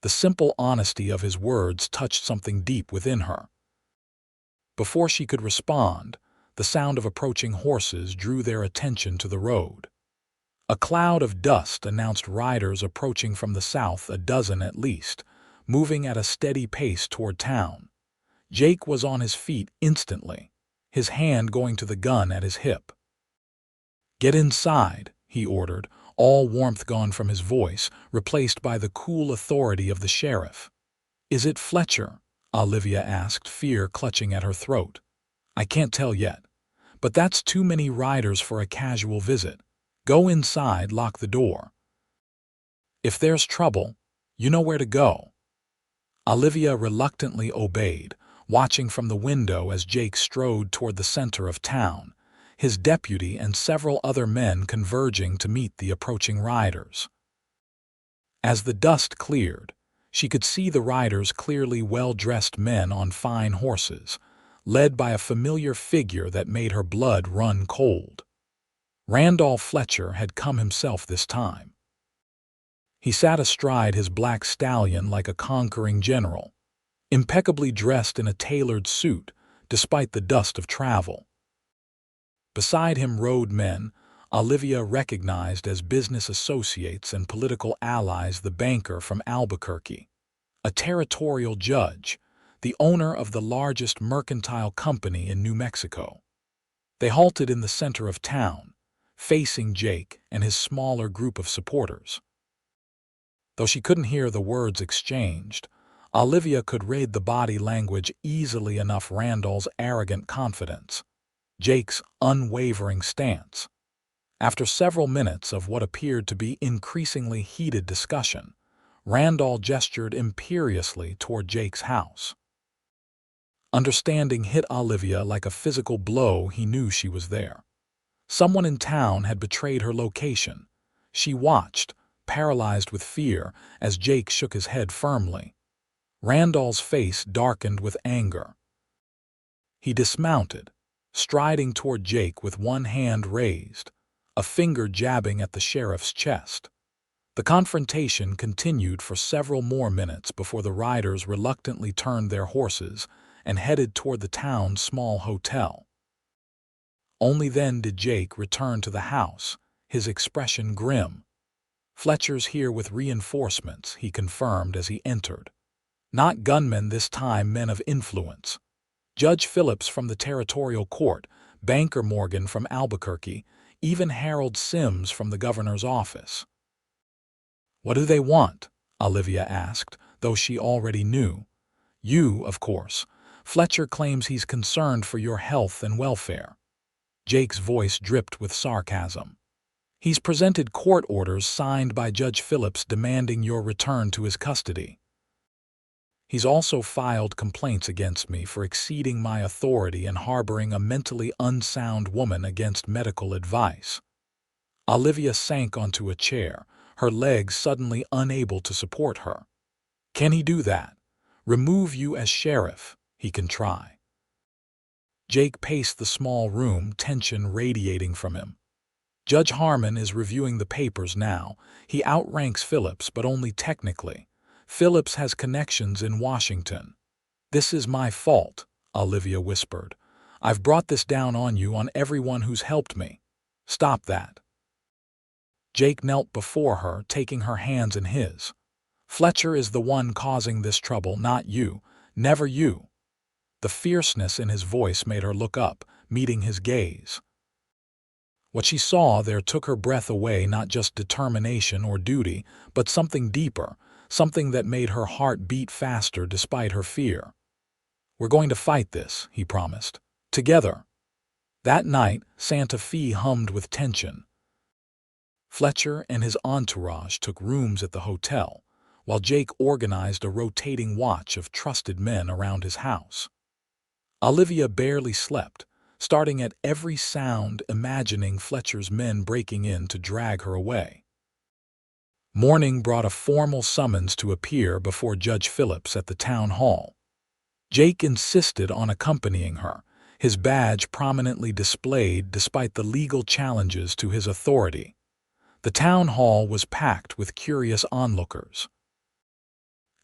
The simple honesty of his words touched something deep within her. Before she could respond, the sound of approaching horses drew their attention to the road. A cloud of dust announced riders approaching from the south, a dozen at least, moving at a steady pace toward town. Jake was on his feet instantly, his hand going to the gun at his hip. "Get inside," he ordered, all warmth gone from his voice, replaced by the cool authority of the sheriff. "Is it Fletcher?" Olivia asked, fear clutching at her throat. "I can't tell yet, but that's too many riders for a casual visit. Go inside, lock the door. If there's trouble, you know where to go." Olivia reluctantly obeyed, watching from the window as Jake strode toward the center of town, his deputy and several other men converging to meet the approaching riders. As the dust cleared, she could see the riders, clearly well-dressed men on fine horses, led by a familiar figure that made her blood run cold. Randolph Fletcher had come himself this time. He sat astride his black stallion like a conquering general, impeccably dressed in a tailored suit, despite the dust of travel. Beside him rode men Olivia recognized as business associates and political allies: the banker from Albuquerque, a territorial judge, the owner of the largest mercantile company in New Mexico. They halted in the center of town, facing Jake and his smaller group of supporters. Though she couldn't hear the words exchanged, Olivia could read the body language easily enough. Randall's arrogant confidence, Jake's unwavering stance. After several minutes of what appeared to be increasingly heated discussion, Randall gestured imperiously toward Jake's house. Understanding hit Olivia like a physical blow. He knew she was there. Someone in town had betrayed her location. She watched, paralyzed with fear, as Jake shook his head firmly. Randall's face darkened with anger. He dismounted, striding toward Jake with one hand raised, a finger jabbing at the sheriff's chest. The confrontation continued for several more minutes before the riders reluctantly turned their horses and headed toward the town's small hotel. Only then did Jake return to the house, his expression grim. "Fletcher's here with reinforcements," he confirmed as he entered. "Not gunmen this time, men of influence. Judge Phillips from the territorial court, Banker Morgan from Albuquerque, even Harold Sims from the governor's office." "What do they want?" Olivia asked, though she already knew. "You, of course. Fletcher claims he's concerned for your health and welfare." Jake's voice dripped with sarcasm. "He's presented court orders signed by Judge Phillips demanding your return to his custody. He's also filed complaints against me for exceeding my authority and harboring a mentally unsound woman against medical advice." Olivia sank onto a chair, her legs suddenly unable to support her. "Can he do that? Remove you as sheriff? He can try." Jake paced the small room, tension radiating from him. "Judge Harmon is reviewing the papers now. He outranks Phillips, but only technically. Phillips has connections in Washington." "This is my fault," Olivia whispered. "I've brought this down on you, on everyone who's helped me. Stop that." Jake knelt before her, taking her hands in his. "Fletcher is the one causing this trouble, not you. Never you." The fierceness in his voice made her look up, meeting his gaze. What she saw there took her breath away, not just determination or duty, but something deeper, something that made her heart beat faster despite her fear. "We're going to fight this," he promised. "Together." That night, Santa Fe hummed with tension. Fletcher and his entourage took rooms at the hotel, while Jake organized a rotating watch of trusted men around his house. Olivia barely slept, starting at every sound, imagining Fletcher's men breaking in to drag her away. Morning brought a formal summons to appear before Judge Phillips at the town hall. Jake insisted on accompanying her, his badge prominently displayed despite the legal challenges to his authority. The town hall was packed with curious onlookers.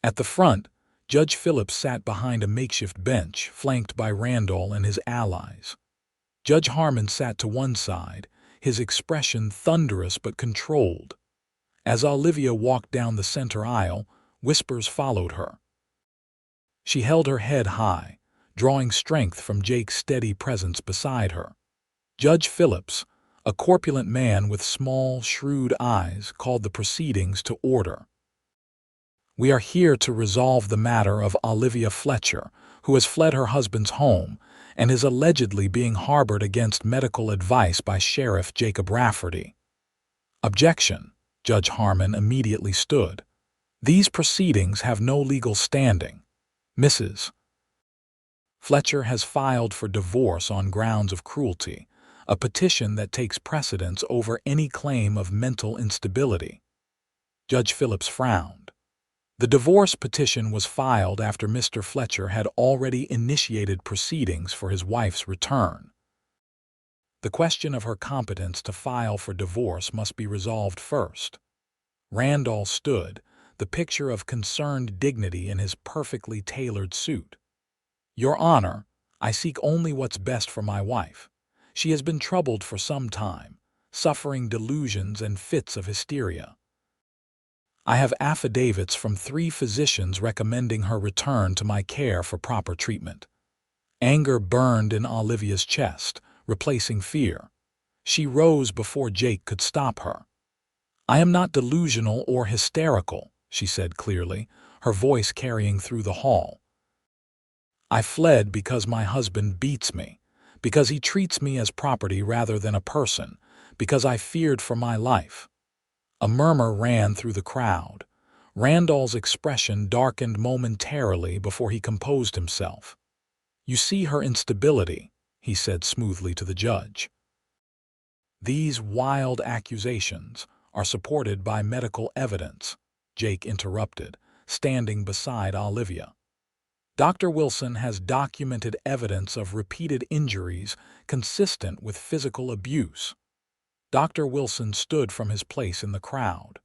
At the front, Judge Phillips sat behind a makeshift bench, flanked by Randall and his allies. Judge Harmon sat to one side, his expression thunderous but controlled. As Olivia walked down the center aisle, whispers followed her. She held her head high, drawing strength from Jake's steady presence beside her. Judge Phillips, a corpulent man with small, shrewd eyes, called the proceedings to order. "We are here to resolve the matter of Olivia Fletcher, who has fled her husband's home and is allegedly being harbored against medical advice by Sheriff Jacob Rafferty." "Objection." Judge Harmon immediately stood. "These proceedings have no legal standing. Mrs. Fletcher has filed for divorce on grounds of cruelty, a petition that takes precedence over any claim of mental instability." Judge Phillips frowned. The divorce petition was filed after Mr. Fletcher had already initiated proceedings for his wife's return. The question of her competence to file for divorce must be resolved first. Randall stood, the picture of concerned dignity in his perfectly tailored suit. "Your Honor, I seek only what's best for my wife. She has been troubled for some time, suffering delusions and fits of hysteria. I have affidavits from 3 physicians recommending her return to my care for proper treatment." Anger burned in Olivia's chest, replacing fear. She rose before Jake could stop her. "I am not delusional or hysterical," she said clearly, her voice carrying through the hall. I fled because my husband beats me, because he treats me as property rather than a person, because I feared for my life. A murmur ran through the crowd. Randall's expression darkened momentarily before he composed himself. You see her instability, he said smoothly to the judge. These wild accusations are supported by medical evidence, Jake interrupted, standing beside Olivia. Dr. Wilson has documented evidence of repeated injuries consistent with physical abuse. Dr. Wilson stood from his place in the crowd.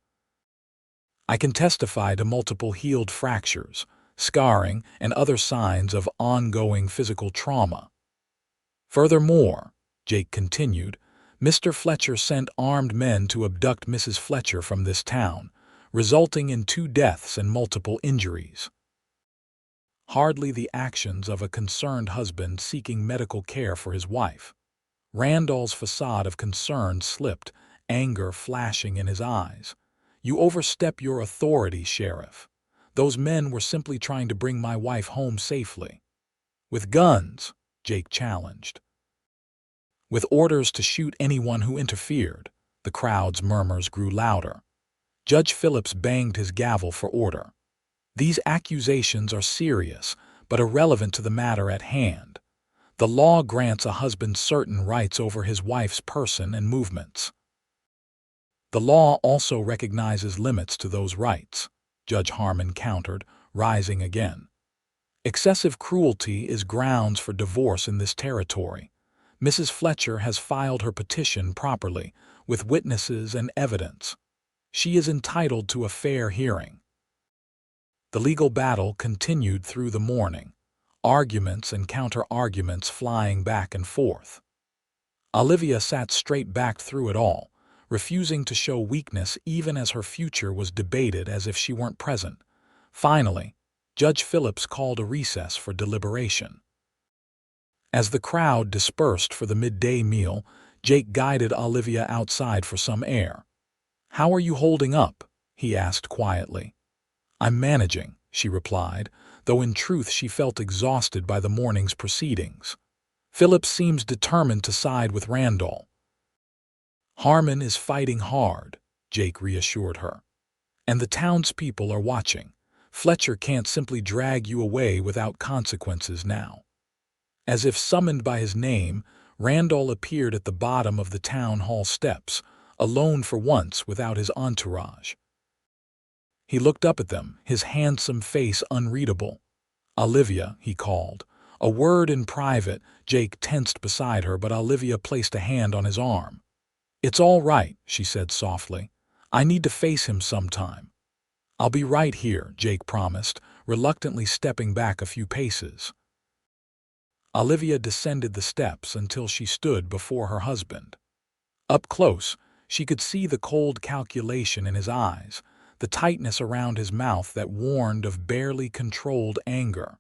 I can testify to multiple healed fractures, scarring, and other signs of ongoing physical trauma. Furthermore, Jake continued, Mr. Fletcher sent armed men to abduct Mrs. Fletcher from this town, resulting in 2 deaths and multiple injuries. Hardly the actions of a concerned husband seeking medical care for his wife. Randall's facade of concern slipped, anger flashing in his eyes. You overstep your authority, Sheriff. Those men were simply trying to bring my wife home safely. With guns, Jake challenged. With orders to shoot anyone who interfered, the crowd's murmurs grew louder. Judge Phillips banged his gavel for order. These accusations are serious, but irrelevant to the matter at hand. The law grants a husband certain rights over his wife's person and movements. The law also recognizes limits to those rights, Judge Harmon countered, rising again. Excessive cruelty is grounds for divorce in this territory. Mrs. Fletcher has filed her petition properly, with witnesses and evidence. She is entitled to a fair hearing. The legal battle continued through the morning, arguments and counter-arguments flying back and forth. Olivia sat straight-backed through it all, refusing to show weakness even as her future was debated as if she weren't present. Finally, Judge Phillips called a recess for deliberation. As the crowd dispersed for the midday meal, Jake guided Olivia outside for some air. "How are you holding up?" he asked quietly. "I'm managing," she replied, though in truth she felt exhausted by the morning's proceedings. Phillips seems determined to side with Randall. "Harmon is fighting hard," Jake reassured her. "And the townspeople are watching. Fletcher can't simply drag you away without consequences now." As if summoned by his name, Randall appeared at the bottom of the town hall steps, alone for once without his entourage. He looked up at them, his handsome face unreadable. "Olivia," he called. A word in private. Jake tensed beside her, but Olivia placed a hand on his arm. "It's all right," she said softly. "I need to face him sometime." "I'll be right here," Jake promised, reluctantly stepping back a few paces. Olivia descended the steps until she stood before her husband. Up close, she could see the cold calculation in his eyes, the tightness around his mouth that warned of barely controlled anger.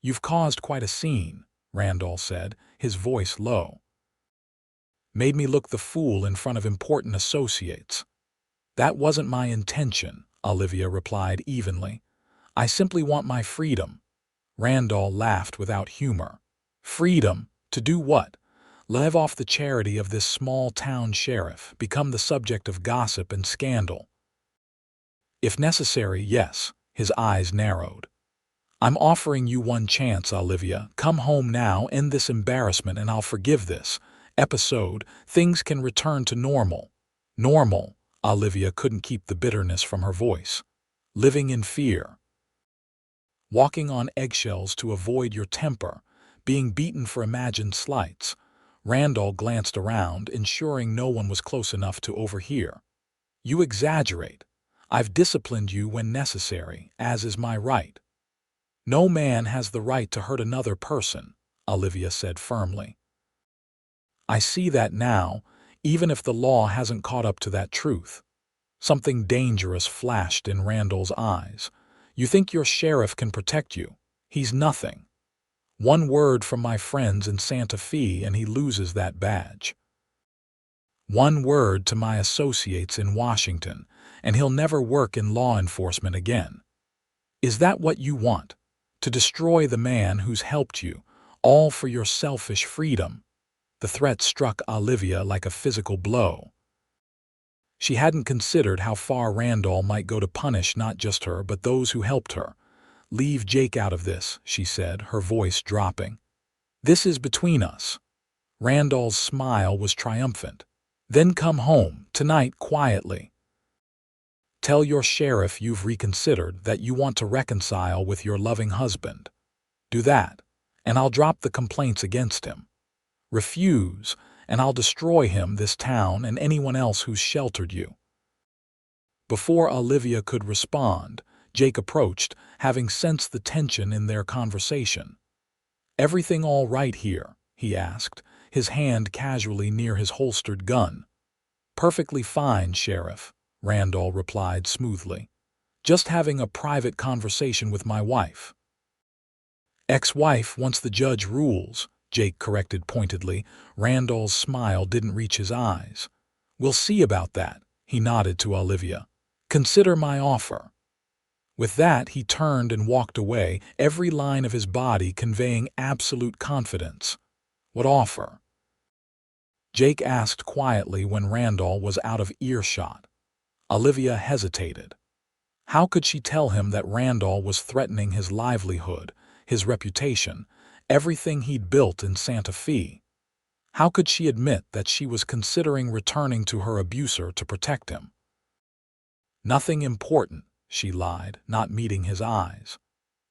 "You've caused quite a scene," Randall said, his voice low. "Made me look the fool in front of important associates." "That wasn't my intention," Olivia replied evenly. "I simply want my freedom." Randall laughed without humor. "Freedom? To do what? Live off the charity of this small-town sheriff, become the subject of gossip and scandal?" "If necessary, yes." His eyes narrowed. "I'm offering you one chance, Olivia. Come home now, end this embarrassment, and I'll forgive this episode. Things can return to normal." "Normal?" Olivia couldn't keep the bitterness from her voice. "Living in fear. Walking on eggshells to avoid your temper. Being beaten for imagined slights." Randall glanced around, ensuring no one was close enough to overhear. "You exaggerate. I've disciplined you when necessary, as is my right." "No man has the right to hurt another person," Olivia said firmly. "I see that now, even if the law hasn't caught up to that truth." Something dangerous flashed in Randall's eyes. "You think your sheriff can protect you? He's nothing. One word from my friends in Santa Fe and he loses that badge." One word to my associates in Washington, and he'll never work in law enforcement again. Is that what you want? To destroy the man who's helped you, all for your selfish freedom? The threat struck Olivia like a physical blow. She hadn't considered how far Randall might go to punish not just her but those who helped her. "Leave Jake out of this," she said, her voice dropping. "This is between us." Randall's smile was triumphant. "Then come home, tonight, quietly. Tell your sheriff you've reconsidered, that you want to reconcile with your loving husband. Do that, and I'll drop the complaints against him. Refuse, and I'll destroy him, this town, and anyone else who's sheltered you." Before Olivia could respond, Jake approached, having sensed the tension in their conversation. "Everything all right here?" he asked, his hand casually near his holstered gun. "Perfectly fine, Sheriff," Randall replied smoothly. "Just having a private conversation with my wife." "Ex-wife once the judge rules," Jake corrected pointedly. Randall's smile didn't reach his eyes. "We'll see about that," he nodded to Olivia. "Consider my offer." With that, he turned and walked away, every line of his body conveying absolute confidence. "What offer?" Jake asked quietly when Randall was out of earshot. Olivia hesitated. How could she tell him that Randall was threatening his livelihood, his reputation, everything he'd built in Santa Fe? How could she admit that she was considering returning to her abuser to protect him? "Nothing important," she lied, not meeting his eyes.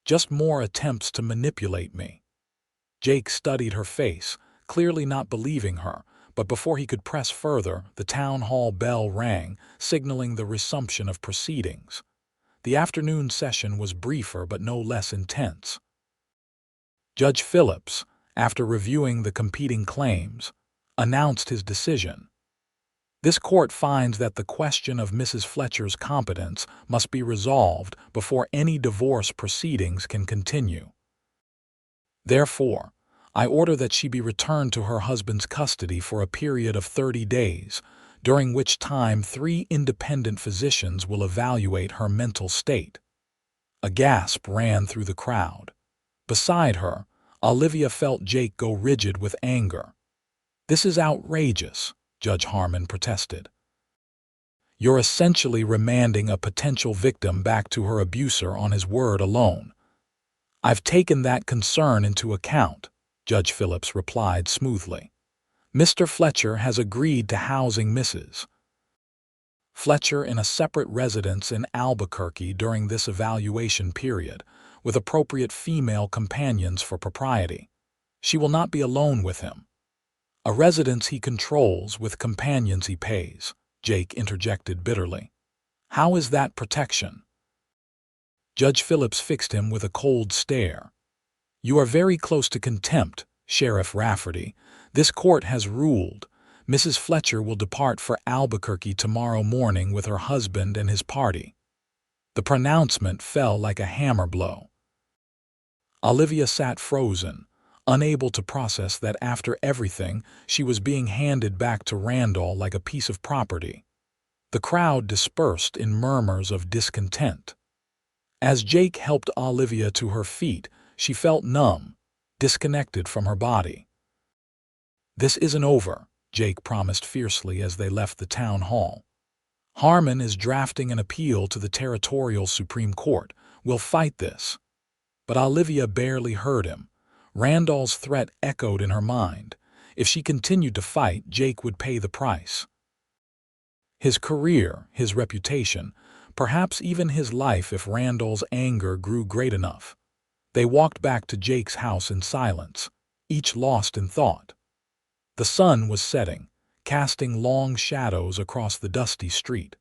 "Just more attempts to manipulate me." Jake studied her face, clearly not believing her, but before he could press further, the town hall bell rang, signaling the resumption of proceedings. The afternoon session was briefer but no less intense. Judge Phillips, after reviewing the competing claims, announced his decision. "This court finds that the question of Mrs. Fletcher's competence must be resolved before any divorce proceedings can continue. Therefore, I order that she be returned to her husband's custody for a period of 30 days, during which time 3 independent physicians will evaluate her mental state." A gasp ran through the crowd. Beside her, Olivia felt Jake go rigid with anger. "This is outrageous," Judge Harmon protested. "You're essentially remanding a potential victim back to her abuser on his word alone." "I've taken that concern into account," Judge Phillips replied smoothly. "Mr. Fletcher has agreed to housing Mrs. Fletcher in a separate residence in Albuquerque during this evaluation period, with appropriate female companions for propriety. She will not be alone with him. A residence he controls with companions he pays," Jake interjected bitterly. "How is that protection?" Judge Phillips fixed him with a cold stare. "You are very close to contempt, Sheriff Rafferty. This court has ruled. Mrs. Fletcher will depart for Albuquerque tomorrow morning with her husband and his party." The pronouncement fell like a hammer blow. Olivia sat frozen, unable to process that after everything, she was being handed back to Randall like a piece of property. The crowd dispersed in murmurs of discontent. As Jake helped Olivia to her feet, she felt numb, disconnected from her body. "This isn't over," Jake promised fiercely as they left the town hall. "Harmon is drafting an appeal to the Territorial Supreme Court. We'll fight this." But Olivia barely heard him. Randall's threat echoed in her mind. If she continued to fight, Jake would pay the price. His career, his reputation, perhaps even his life if Randall's anger grew great enough. They walked back to Jake's house in silence, each lost in thought. The sun was setting, casting long shadows across the dusty street.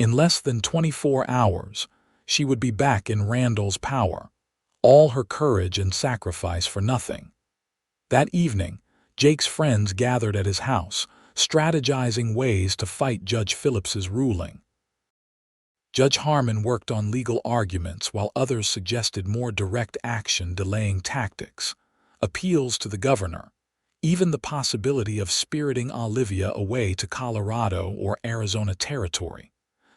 In less than 24 hours, she would be back in Randall's power, all her courage and sacrifice for nothing. That evening, Jake's friends gathered at his house, strategizing ways to fight Judge Phillips's ruling. Judge Harmon worked on legal arguments while others suggested more direct action, delaying tactics, appeals to the governor, even the possibility of spiriting Olivia away to Colorado or Arizona territory.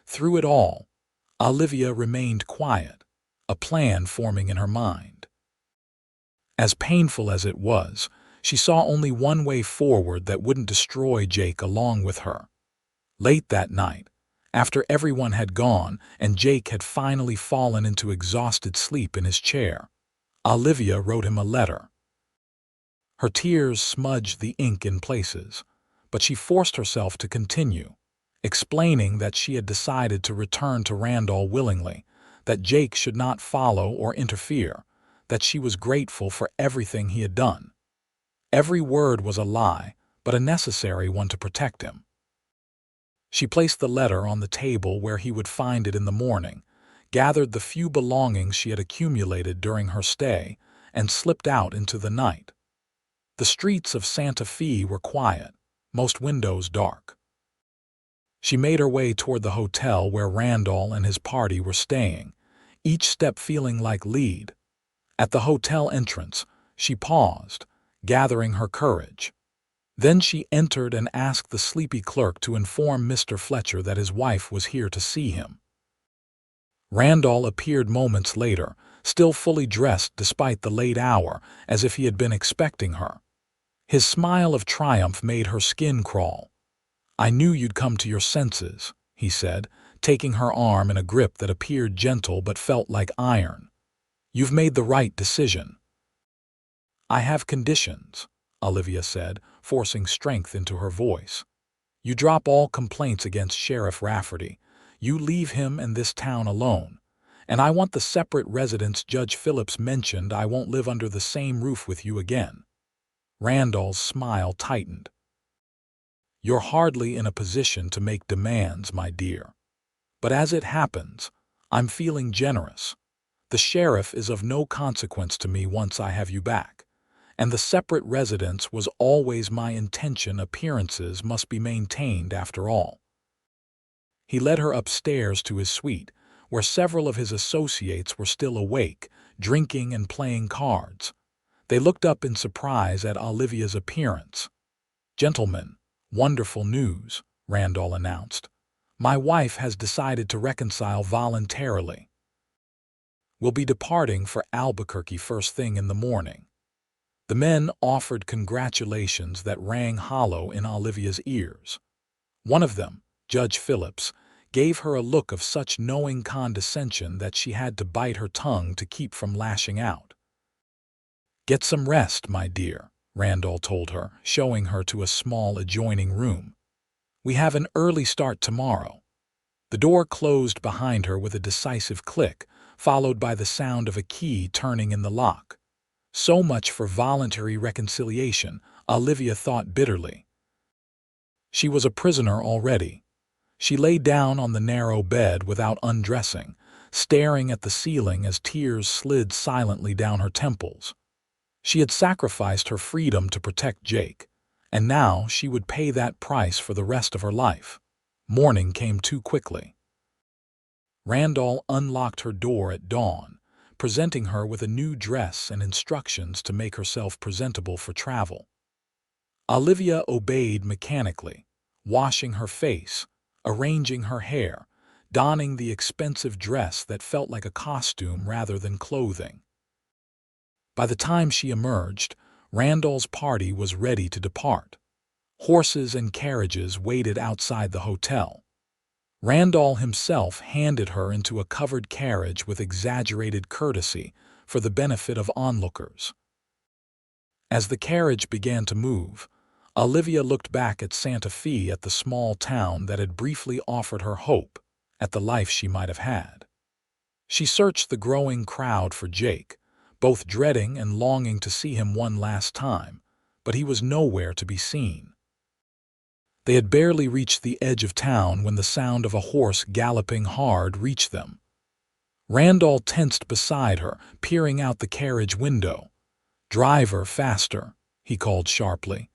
Through it all, Olivia remained quiet, a plan forming in her mind. As painful as it was, she saw only one way forward that wouldn't destroy Jake along with her. Late that night, after everyone had gone and Jake had finally fallen into exhausted sleep in his chair, Olivia wrote him a letter. Her tears smudged the ink in places, but she forced herself to continue, explaining that she had decided to return to Randall willingly, that Jake should not follow or interfere, that she was grateful for everything he had done. Every word was a lie, but a necessary one to protect him. She placed the letter on the table where he would find it in the morning, gathered the few belongings she had accumulated during her stay, and slipped out into the night. The streets of Santa Fe were quiet, most windows dark. She made her way toward the hotel where Randall and his party were staying, each step feeling like lead. At the hotel entrance, she paused, gathering her courage. Then she entered and asked the sleepy clerk to inform Mr. Fletcher that his wife was here to see him. Randall appeared moments later, still fully dressed despite the late hour, as if he had been expecting her. His smile of triumph made her skin crawl. "I knew you'd come to your senses," he said, taking her arm in a grip that appeared gentle but felt like iron. "You've made the right decision." "I have conditions," Olivia said, forcing strength into her voice. "You drop all complaints against Sheriff Rafferty. You leave him and this town alone. And I want the separate residence Judge Phillips mentioned. I won't live under the same roof with you again." Randall's smile tightened. "You're hardly in a position to make demands, my dear. But as it happens, I'm feeling generous. The sheriff is of no consequence to me once I have you back. And the separate residence was always my intention. Appearances must be maintained after all." He led her upstairs to his suite, where several of his associates were still awake, drinking and playing cards. They looked up in surprise at Olivia's appearance. "Gentlemen, wonderful news," Randall announced. "My wife has decided to reconcile voluntarily. We'll be departing for Albuquerque first thing in the morning." The men offered congratulations that rang hollow in Olivia's ears. One of them, Judge Phillips, gave her a look of such knowing condescension that she had to bite her tongue to keep from lashing out. "Get some rest, my dear," Randall told her, showing her to a small adjoining room. "We have an early start tomorrow." The door closed behind her with a decisive click, followed by the sound of a key turning in the lock. So much for voluntary reconciliation, Olivia thought bitterly. She was a prisoner already. She lay down on the narrow bed without undressing, staring at the ceiling as tears slid silently down her temples. She had sacrificed her freedom to protect Jake, and now she would pay that price for the rest of her life. Morning came too quickly. Randall unlocked her door at dawn, presenting her with a new dress and instructions to make herself presentable for travel. Olivia obeyed mechanically, washing her face, arranging her hair, donning the expensive dress that felt like a costume rather than clothing. By the time she emerged, Randall's party was ready to depart. Horses and carriages waited outside the hotel. Randall himself handed her into a covered carriage with exaggerated courtesy for the benefit of onlookers. As the carriage began to move, Olivia looked back at Santa Fe, at the small town that had briefly offered her hope, at the life she might have had. She searched the growing crowd for Jake, both dreading and longing to see him one last time, but he was nowhere to be seen. They had barely reached the edge of town when the sound of a horse galloping hard reached them. Randall tensed beside her, peering out the carriage window. "Driver, faster," he called sharply.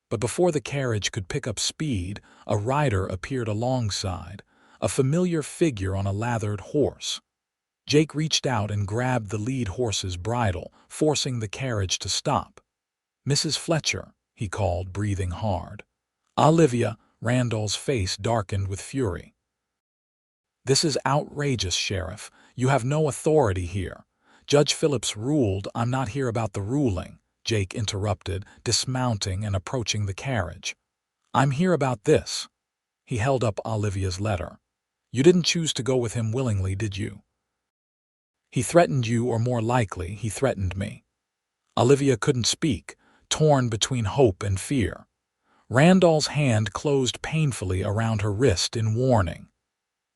But before the carriage could pick up speed, a rider appeared alongside, a familiar figure on a lathered horse. Jake reached out and grabbed the lead horse's bridle, forcing the carriage to stop. "Mrs. Fletcher," he called, breathing hard. "Olivia," Randall's face darkened with fury. "This is outrageous, Sheriff. You have no authority here. Judge Phillips ruled." "I'm not here about the ruling," Jake interrupted, dismounting and approaching the carriage. "I'm here about this." He held up Olivia's letter. "You didn't choose to go with him willingly, did you? He threatened you, or more likely, he threatened me." Olivia couldn't speak, torn between hope and fear. Randall's hand closed painfully around her wrist in warning.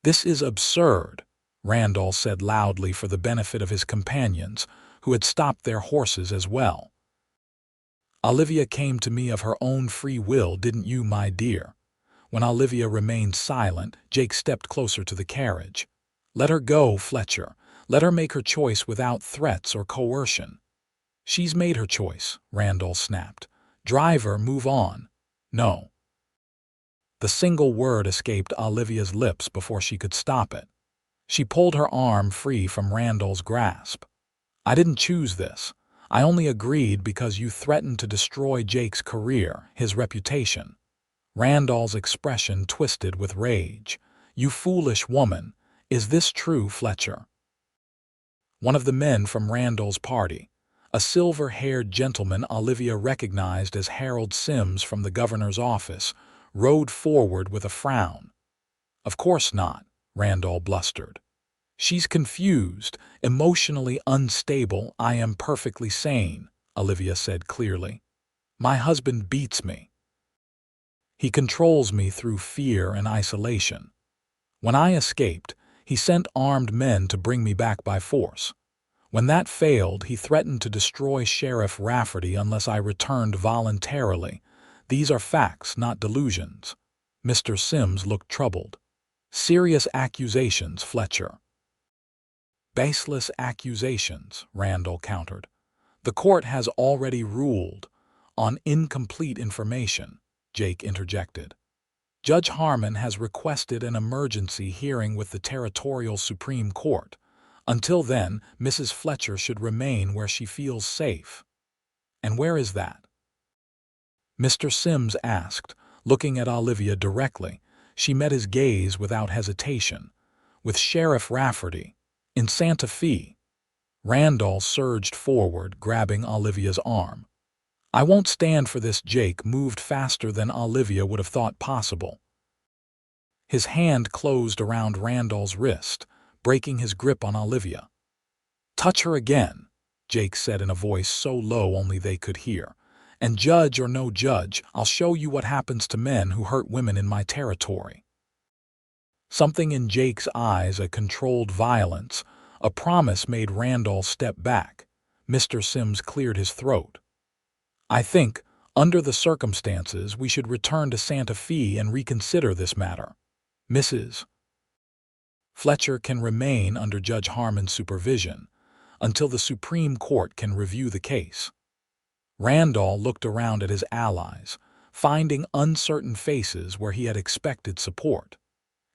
"This is absurd," Randall said loudly for the benefit of his companions, who had stopped their horses as well. "Olivia came to me of her own free will, didn't you, my dear?" When Olivia remained silent, Jake stepped closer to the carriage. "Let her go, Fletcher. Let her make her choice without threats or coercion." "She's made her choice," Randall snapped. "Driver, move on." "No." The single word escaped Olivia's lips before she could stop it. She pulled her arm free from Randall's grasp. "I didn't choose this. I only agreed because you threatened to destroy Jake's career, his reputation." Randall's expression twisted with rage. "You foolish woman. Is this true, Fletcher?" One of the men from Randall's party, a silver-haired gentleman Olivia recognized as Harold Sims from the governor's office, rode forward with a frown. "Of course not," Randall blustered. "She's confused, emotionally unstable." "I am perfectly sane," Olivia said clearly. "My husband beats me. He controls me through fear and isolation. When I escaped, he sent armed men to bring me back by force. When that failed, he threatened to destroy Sheriff Rafferty unless I returned voluntarily. These are facts, not delusions." Mr. Sims looked troubled. "Serious accusations, Fletcher." "Baseless accusations," Randall countered. "The court has already ruled." "On incomplete information," Jake interjected. "Judge Harmon has requested an emergency hearing with the Territorial Supreme Court. Until then, Mrs. Fletcher should remain where she feels safe." "And where is that?" Mr. Sims asked, looking at Olivia directly. She met his gaze without hesitation. "With Sheriff Rafferty, in Santa Fe." Randall surged forward, grabbing Olivia's arm. "I won't stand for this." Jake moved faster than Olivia would have thought possible. His hand closed around Randall's wrist, breaking his grip on Olivia. "Touch her again," Jake said in a voice so low only they could hear. "And judge or no judge, I'll show you what happens to men who hurt women in my territory." Something in Jake's eyes, a controlled violence, a promise, made Randall step back. Mr. Sims cleared his throat. "I think, under the circumstances, we should return to Santa Fe and reconsider this matter. Mrs. Fletcher can remain under Judge Harmon's supervision until the Supreme Court can review the case." Randall looked around at his allies, finding uncertain faces where he had expected support.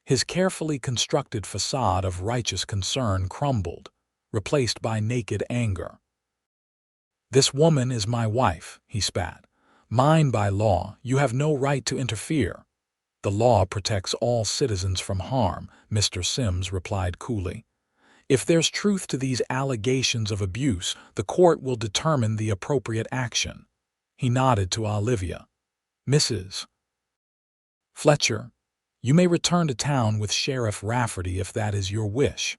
His carefully constructed facade of righteous concern crumbled, replaced by naked anger. "This woman is my wife," he spat. "Mine by law. You have no right to interfere." "The law protects all citizens from harm," Mr. Sims replied coolly. "If there's truth to these allegations of abuse, the court will determine the appropriate action." He nodded to Olivia. "Mrs. Fletcher, you may return to town with Sheriff Rafferty if that is your wish."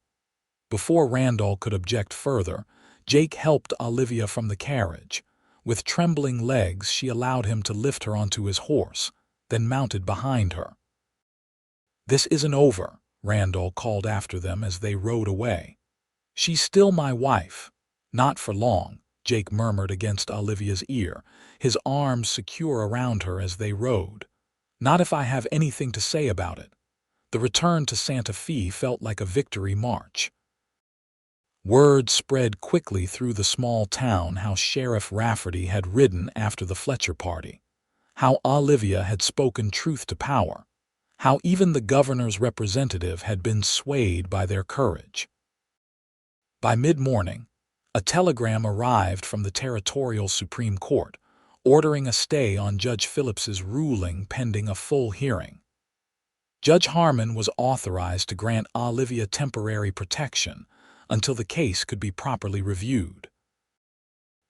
Before Randall could object further, Jake helped Olivia from the carriage. With trembling legs, she allowed him to lift her onto his horse, then mounted behind her. "This isn't over," Randall called after them as they rode away. "She's still my wife." "Not for long," Jake murmured against Olivia's ear, his arms secure around her as they rode. "Not if I have anything to say about it." The return to Santa Fe felt like a victory march. Word spread quickly through the small town how Sheriff Rafferty had ridden after the Fletcher party, how Olivia had spoken truth to power, how even the governor's representative had been swayed by their courage. By mid-morning, a telegram arrived from the Territorial Supreme Court, ordering a stay on Judge Phillips's ruling pending a full hearing. Judge Harmon was authorized to grant Olivia temporary protection until the case could be properly reviewed.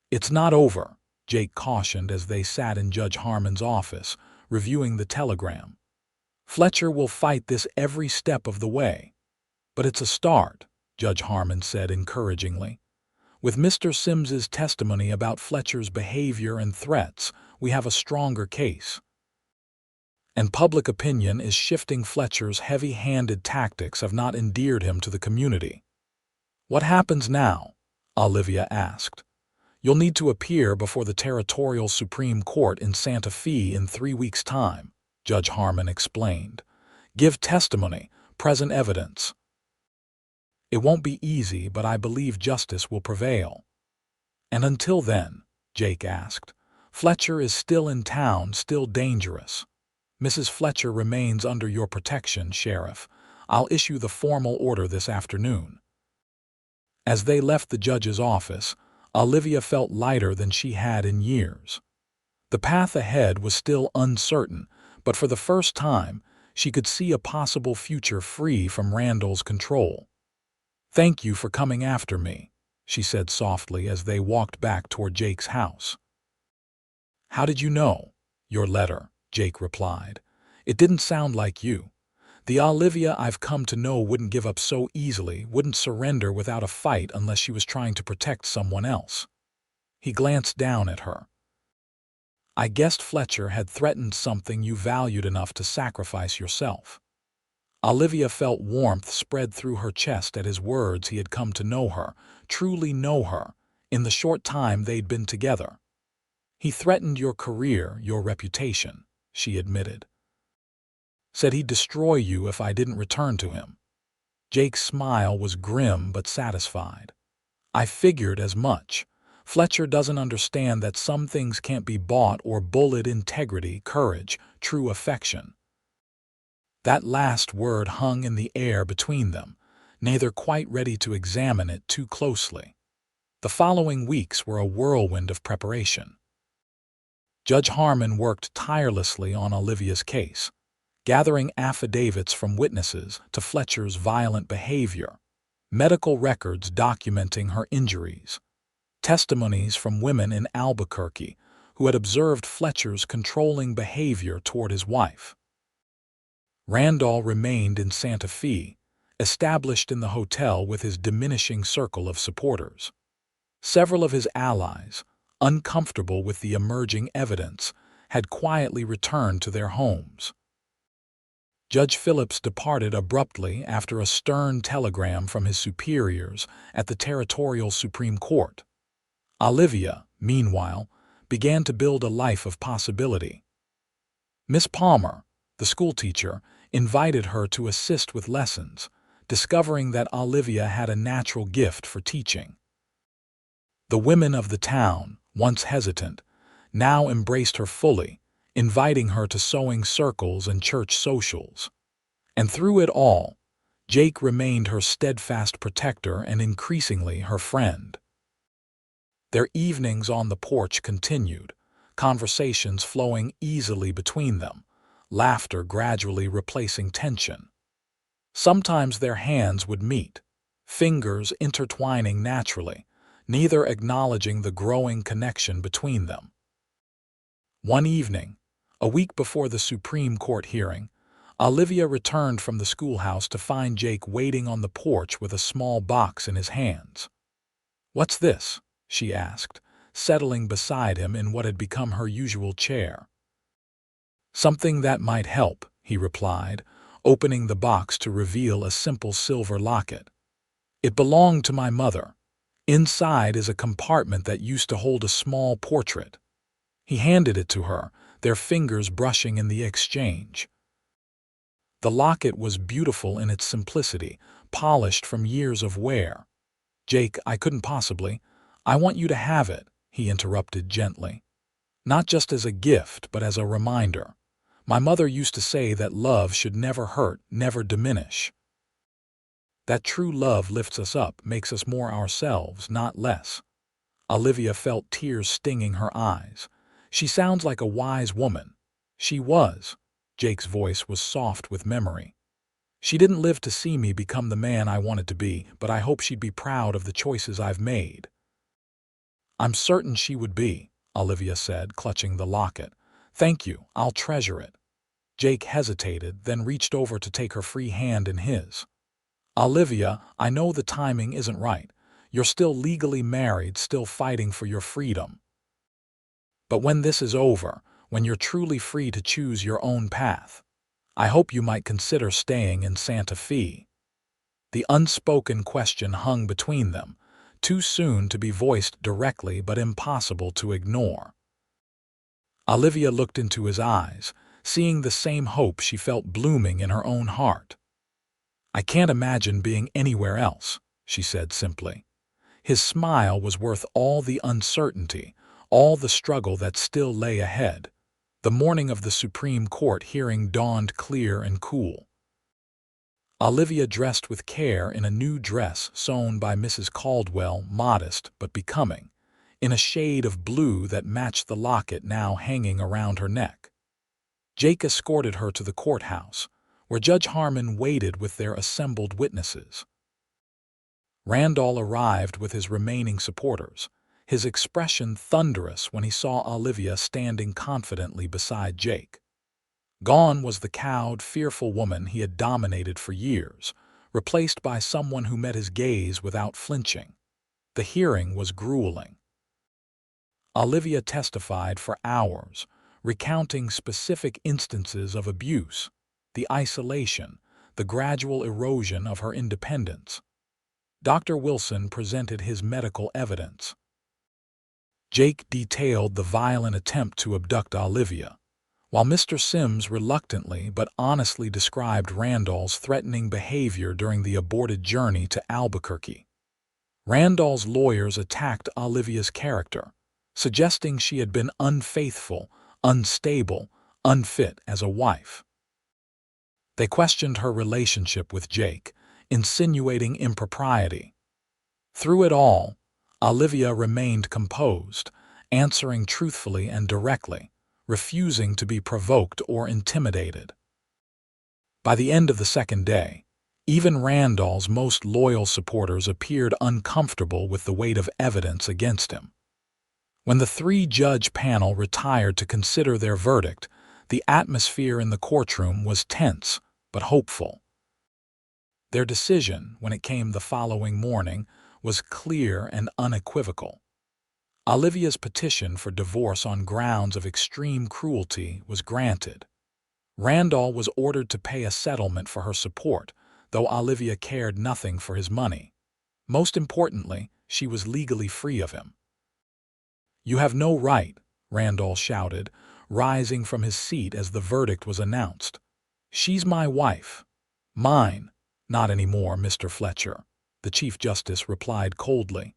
"It's not over," Jake cautioned as they sat in Judge Harmon's office, reviewing the telegram. "Fletcher will fight this every step of the way. But it's a start," Judge Harmon said encouragingly. "With Mr. Sims's testimony about Fletcher's behavior and threats, we have a stronger case. And public opinion is shifting. Fletcher's heavy-handed tactics have not endeared him to the community." "What happens now?" Olivia asked. "You'll need to appear before the Territorial Supreme Court in Santa Fe in 3 weeks' time," Judge Harmon explained. "Give testimony, present evidence. It won't be easy, but I believe justice will prevail." "And until then," Jake asked, "Fletcher is still in town, still dangerous." "Mrs. Fletcher remains under your protection, Sheriff. I'll issue the formal order this afternoon." As they left the judge's office, Olivia felt lighter than she had in years. The path ahead was still uncertain, but for the first time, she could see a possible future free from Randall's control. "Thank you for coming after me," she said softly as they walked back toward Jake's house. "How did you know?" "Your letter," Jake replied. "It didn't sound like you. The Olivia I've come to know wouldn't give up so easily, wouldn't surrender without a fight unless she was trying to protect someone else." He glanced down at her. "I guessed Fletcher had threatened something you valued enough to sacrifice yourself." Olivia felt warmth spread through her chest at his words. He had come to know her, truly know her, in the short time they'd been together. "He threatened your career, your reputation," she admitted. "Said he'd destroy you if I didn't return to him." Jake's smile was grim but satisfied. "I figured as much. Fletcher doesn't understand that some things can't be bought or bullied: integrity, courage, true affection." That last word hung in the air between them, neither quite ready to examine it too closely. The following weeks were a whirlwind of preparation. Judge Harmon worked tirelessly on Olivia's case, gathering affidavits from witnesses to Fletcher's violent behavior, medical records documenting her injuries, testimonies from women in Albuquerque who had observed Fletcher's controlling behavior toward his wife. Randall remained in Santa Fe, established in the hotel with his diminishing circle of supporters. Several of his allies, uncomfortable with the emerging evidence, had quietly returned to their homes. Judge Phillips departed abruptly after a stern telegram from his superiors at the Territorial Supreme Court. Olivia, meanwhile, began to build a life of possibility. Miss Palmer, the schoolteacher, invited her to assist with lessons, discovering that Olivia had a natural gift for teaching. The women of the town, once hesitant, now embraced her fully, inviting her to sewing circles and church socials. And through it all, Jake remained her steadfast protector and increasingly her friend. Their evenings on the porch continued, conversations flowing easily between them, laughter gradually replacing tension. Sometimes their hands would meet, fingers intertwining naturally, neither acknowledging the growing connection between them. One evening, a week before the Supreme Court hearing, Olivia returned from the schoolhouse to find Jake waiting on the porch with a small box in his hands. "What's this?" she asked, settling beside him in what had become her usual chair. "Something that might help," he replied, opening the box to reveal a simple silver locket. "It belonged to my mother. Inside is a compartment that used to hold a small portrait." He handed it to her, their fingers brushing in the exchange. The locket was beautiful in its simplicity, polished from years of wear. "Jake, I couldn't possibly. I want you to have it," he interrupted gently. "Not just as a gift, but as a reminder. My mother used to say that love should never hurt, never diminish. That true love lifts us up, makes us more ourselves, not less." Olivia felt tears stinging her eyes. She sounds like a wise woman. She was. Jake's voice was soft with memory. She didn't live to see me become the man I wanted to be, but I hope she'd be proud of the choices I've made. I'm certain she would be, Olivia said, clutching the locket. Thank you, I'll treasure it. Jake hesitated, then reached over to take her free hand in his. Olivia, I know the timing isn't right. You're still legally married, still fighting for your freedom. But when this is over, when you're truly free to choose your own path, I hope you might consider staying in Santa Fe. The unspoken question hung between them, too soon to be voiced directly but impossible to ignore. Olivia looked into his eyes, seeing the same hope she felt blooming in her own heart. I can't imagine being anywhere else, she said simply. His smile was worth all the uncertainty, all the struggle that still lay ahead. The morning of the Supreme Court hearing dawned clear and cool. Olivia dressed with care in a new dress sewn by Mrs. Caldwell, modest but becoming, in a shade of blue that matched the locket now hanging around her neck. Jake escorted her to the courthouse, where Judge Harmon waited with their assembled witnesses. Randall arrived with his remaining supporters, his expression thunderous when he saw Olivia standing confidently beside Jake. Gone was the cowed, fearful woman he had dominated for years, replaced by someone who met his gaze without flinching. The hearing was grueling. Olivia testified for hours, recounting specific instances of abuse, the isolation, the gradual erosion of her independence. Dr. Wilson presented his medical evidence. Jake detailed the violent attempt to abduct Olivia, while Mr. Sims reluctantly but honestly described Randall's threatening behavior during the aborted journey to Albuquerque. Randall's lawyers attacked Olivia's character, suggesting she had been unfaithful, unstable, unfit as a wife. They questioned her relationship with Jake, insinuating impropriety. Through it all, Olivia remained composed, answering truthfully and directly, refusing to be provoked or intimidated. By the end of the second day, even Randall's most loyal supporters appeared uncomfortable with the weight of evidence against him. When the three-judge panel retired to consider their verdict, the atmosphere in the courtroom was tense but hopeful. Their decision, when it came the following morning, was clear and unequivocal. Olivia's petition for divorce on grounds of extreme cruelty was granted. Randall was ordered to pay a settlement for her support, though Olivia cared nothing for his money. Most importantly, she was legally free of him. "You have no right," Randall shouted, rising from his seat as the verdict was announced. "She's my wife." "Mine. Not anymore, Mr. Fletcher," the Chief Justice replied coldly.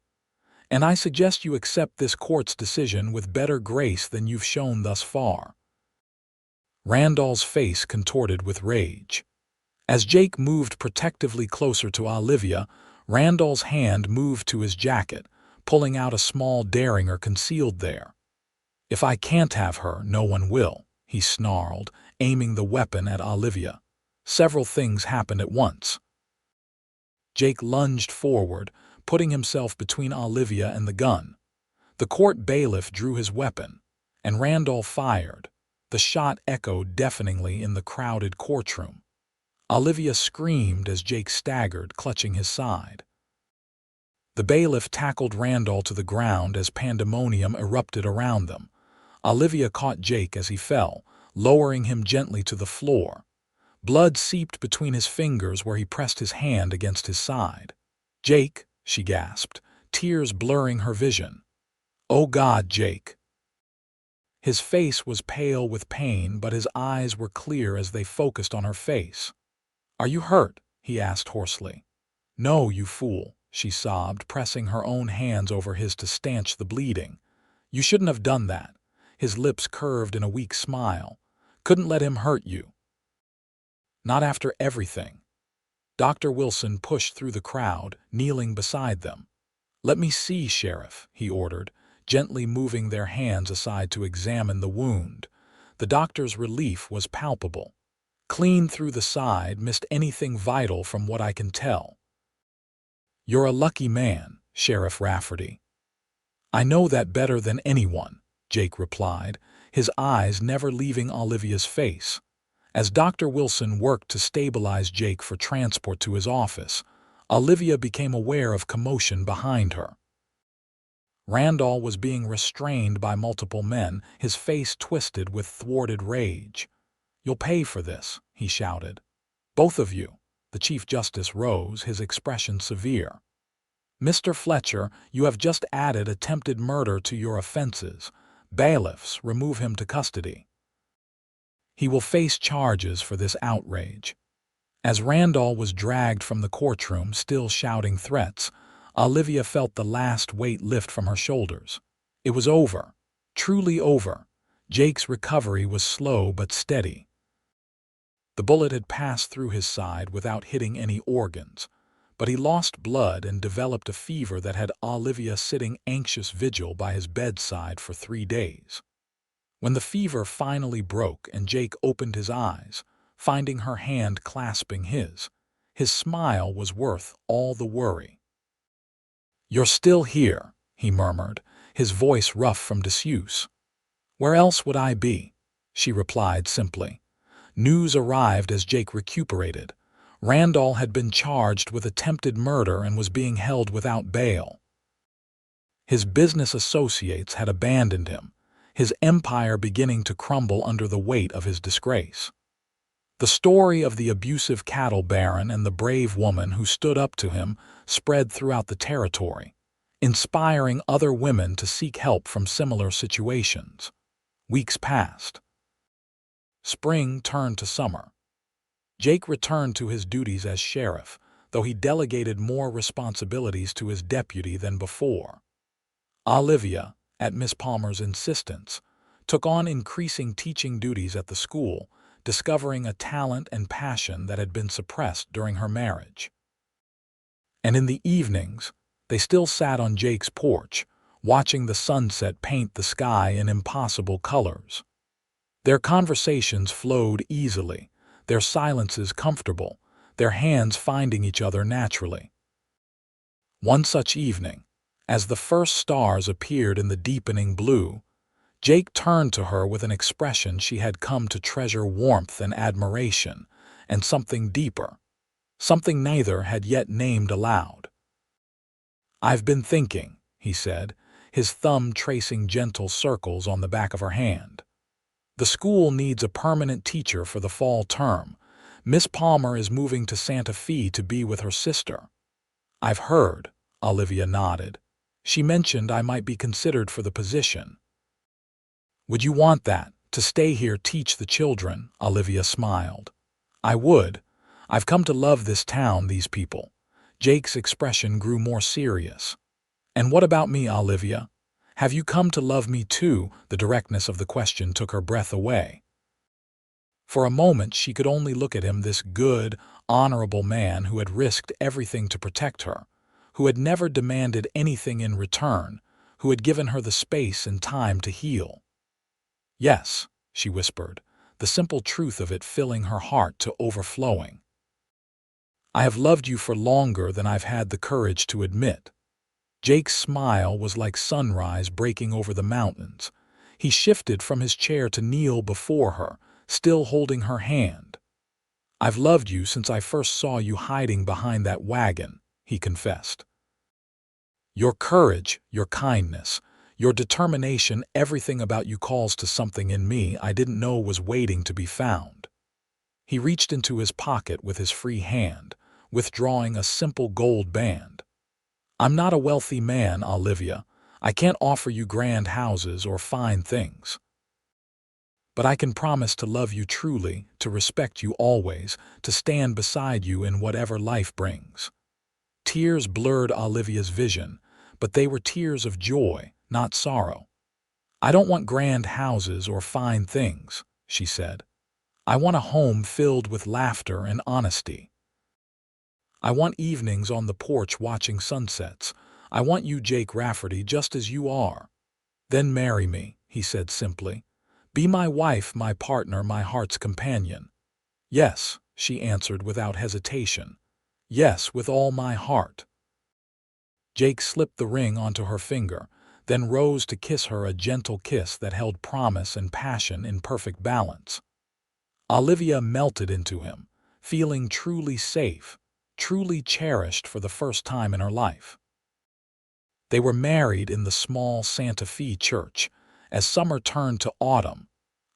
"And I suggest you accept this court's decision with better grace than you've shown thus far." Randall's face contorted with rage. As Jake moved protectively closer to Olivia, Randall's hand moved to his jacket, pulling out a small derringer concealed there. "If I can't have her, no one will," he snarled, aiming the weapon at Olivia. Several things happened at once. Jake lunged forward, putting himself between Olivia and the gun. The court bailiff drew his weapon, and Randall fired. The shot echoed deafeningly in the crowded courtroom. Olivia screamed as Jake staggered, clutching his side. The bailiff tackled Randall to the ground as pandemonium erupted around them. Olivia caught Jake as he fell, lowering him gently to the floor. Blood seeped between his fingers where he pressed his hand against his side. "Jake," she gasped, tears blurring her vision. "Oh God, Jake." His face was pale with pain, but his eyes were clear as they focused on her face. "Are you hurt?" he asked hoarsely. "No, you fool," she sobbed, pressing her own hands over his to stanch the bleeding. "You shouldn't have done that." His lips curved in a weak smile. "Couldn't let him hurt you." "Not after everything." Dr. Wilson pushed through the crowd, kneeling beside them. "Let me see, Sheriff," he ordered. gently moving their hands aside to examine the wound. The doctor's relief was palpable. "Clean through the side, missed anything vital from what I can tell." "You're a lucky man, Sheriff Rafferty." "I know that better than anyone," Jake replied, his eyes never leaving Olivia's face. As Dr. Wilson worked to stabilize Jake for transport to his office, Olivia became aware of commotion behind her. Randall was being restrained by multiple men, his face twisted with thwarted rage. "You'll pay for this," he shouted. "Both of you." The Chief Justice rose, his expression severe. "Mr. Fletcher, you have just added attempted murder to your offenses. Bailiffs, remove him to custody." "He will face charges for this outrage." As Randall was dragged from the courtroom, still shouting threats, Olivia felt the last weight lift from her shoulders. It was over. Truly over. Jake's recovery was slow but steady. The bullet had passed through his side without hitting any organs, but he lost blood and developed a fever that had Olivia sitting anxious vigil by his bedside for 3 days. When the fever finally broke and Jake opened his eyes, finding her hand clasping his smile was worth all the worry. "You're still here," he murmured, his voice rough from disuse. "Where else would I be?" she replied simply. News arrived as Jake recuperated. Randall had been charged with attempted murder and was being held without bail. His business associates had abandoned him, his empire beginning to crumble under the weight of his disgrace. The story of the abusive cattle baron and the brave woman who stood up to him spread throughout the territory, inspiring other women to seek help from similar situations. Weeks passed. Spring turned to summer. Jake returned to his duties as sheriff, though he delegated more responsibilities to his deputy than before. Olivia, at Miss Palmer's insistence, took on increasing teaching duties at the school, discovering a talent and passion that had been suppressed during her marriage. And in the evenings, they still sat on Jake's porch, watching the sunset paint the sky in impossible colors. Their conversations flowed easily, their silences comfortable, their hands finding each other naturally. One such evening, as the first stars appeared in the deepening blue, Jake turned to her with an expression she had come to treasure: warmth and admiration, and something deeper, something neither had yet named aloud. "I've been thinking," he said, his thumb tracing gentle circles on the back of her hand. "The school needs a permanent teacher for the fall term. Miss Palmer is moving to Santa Fe to be with her sister." "I've heard," Olivia nodded. "She mentioned I might be considered for the position." "Would you want that, to stay here teach the children?" Olivia smiled. "I would. I've come to love this town, these people." Jake's expression grew more serious. "And what about me, Olivia? Have you come to love me too?" The directness of the question took her breath away. For a moment she could only look at him, this good, honorable man who had risked everything to protect her, who had never demanded anything in return, who had given her the space and time to heal. "Yes," she whispered, the simple truth of it filling her heart to overflowing. "I have loved you for longer than I've had the courage to admit." Jake's smile was like sunrise breaking over the mountains. He shifted from his chair to kneel before her, still holding her hand. "I've loved you since I first saw you hiding behind that wagon," he confessed. "Your courage, your kindness, your determination, everything about you calls to something in me I didn't know was waiting to be found." He reached into his pocket with his free hand, withdrawing a simple gold band. "I'm not a wealthy man, Olivia. I can't offer you grand houses or fine things. But I can promise to love you truly, to respect you always, to stand beside you in whatever life brings." Tears blurred Olivia's vision, but they were tears of joy, not sorrow. "I don't want grand houses or fine things," she said. "I want a home filled with laughter and honesty. I want evenings on the porch watching sunsets. I want you, Jake Rafferty, just as you are." "Then marry me," he said simply. "Be my wife, my partner, my heart's companion." "Yes," she answered without hesitation. "Yes, with all my heart." Jake slipped the ring onto her finger, then rose to kiss her, a gentle kiss that held promise and passion in perfect balance. Olivia melted into him, feeling truly safe, truly cherished for the first time in her life. They were married in the small Santa Fe church, as summer turned to autumn,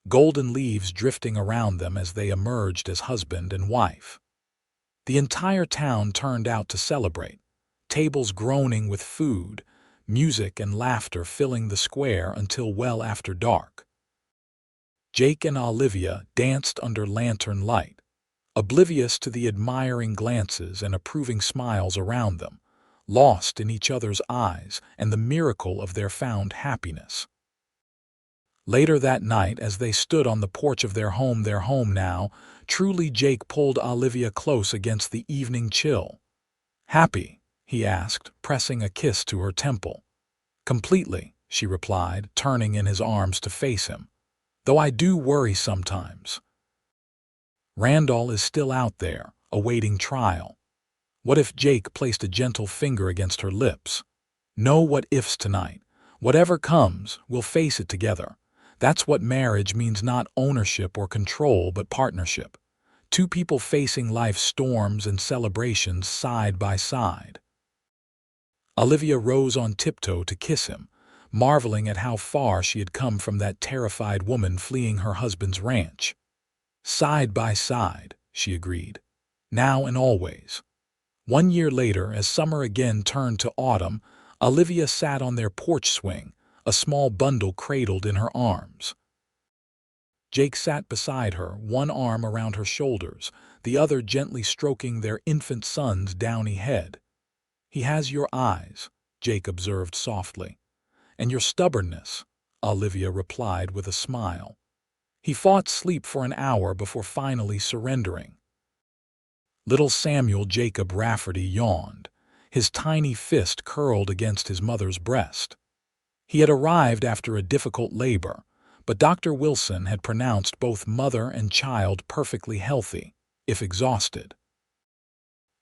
golden leaves drifting around them as they emerged as husband and wife. The entire town turned out to celebrate, tables groaning with food, music and laughter filling the square until well after dark. Jake and Olivia danced under lantern light, oblivious to the admiring glances and approving smiles around them, lost in each other's eyes and the miracle of their found happiness. Later that night, as they stood on the porch of their home now, truly Jake pulled Olivia close against the evening chill. "Happy?" he asked, pressing a kiss to her temple. "Completely," she replied, turning in his arms to face him. "Though I do worry sometimes. Randall is still out there, awaiting trial. What if Jake placed a gentle finger against her lips? No what ifs tonight. Whatever comes, we'll face it together. That's what marriage means, not ownership or control, but partnership. Two people facing life's storms and celebrations side by side." Olivia rose on tiptoe to kiss him, marveling at how far she had come from that terrified woman fleeing her husband's ranch. "Side by side," she agreed, "now and always." 1 year later, as summer again turned to autumn, Olivia sat on their porch swing, a small bundle cradled in her arms. Jake sat beside her, one arm around her shoulders, the other gently stroking their infant son's downy head. "He has your eyes," Jake observed softly. "And your stubbornness," Olivia replied with a smile. "He fought sleep for an hour before finally surrendering." Little Samuel Jacob Rafferty yawned, his tiny fist curled against his mother's breast. He had arrived after a difficult labor, but Dr. Wilson had pronounced both mother and child perfectly healthy, if exhausted.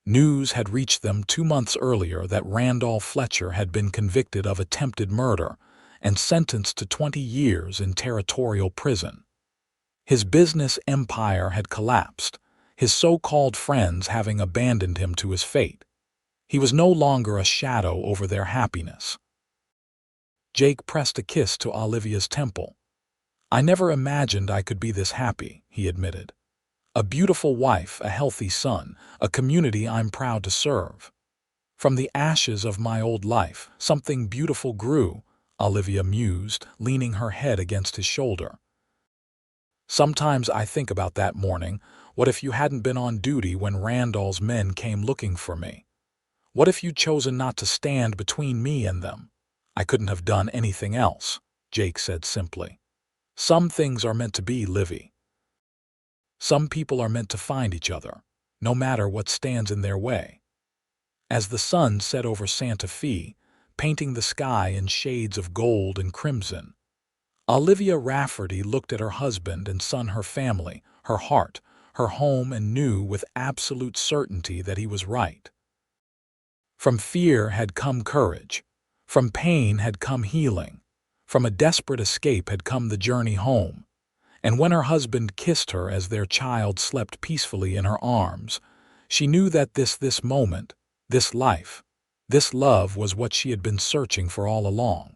News had reached them 2 months earlier that Randall Fletcher had been convicted of attempted murder and sentenced to 20 years in territorial prison. His business empire had collapsed, his so-called friends having abandoned him to his fate. He was no longer a shadow over their happiness. Jake pressed a kiss to Olivia's temple. "I never imagined I could be this happy," he admitted. "A beautiful wife, a healthy son, a community I'm proud to serve. From the ashes of my old life, something beautiful grew," Olivia mused, leaning her head against his shoulder. "Sometimes I think about that morning. What if you hadn't been on duty when Randall's men came looking for me? What if you'd chosen not to stand between me and them?" "I couldn't have done anything else," Jake said simply. "Some things are meant to be, Livy. Some people are meant to find each other, no matter what stands in their way." As the sun set over Santa Fe, painting the sky in shades of gold and crimson, Olivia Rafferty looked at her husband and son, her family, her heart, her home, and knew with absolute certainty that he was right. From fear had come courage. From pain had come healing. From a desperate escape had come the journey home. And when her husband kissed her as their child slept peacefully in her arms, she knew that this moment, this life, this love was what she had been searching for all along.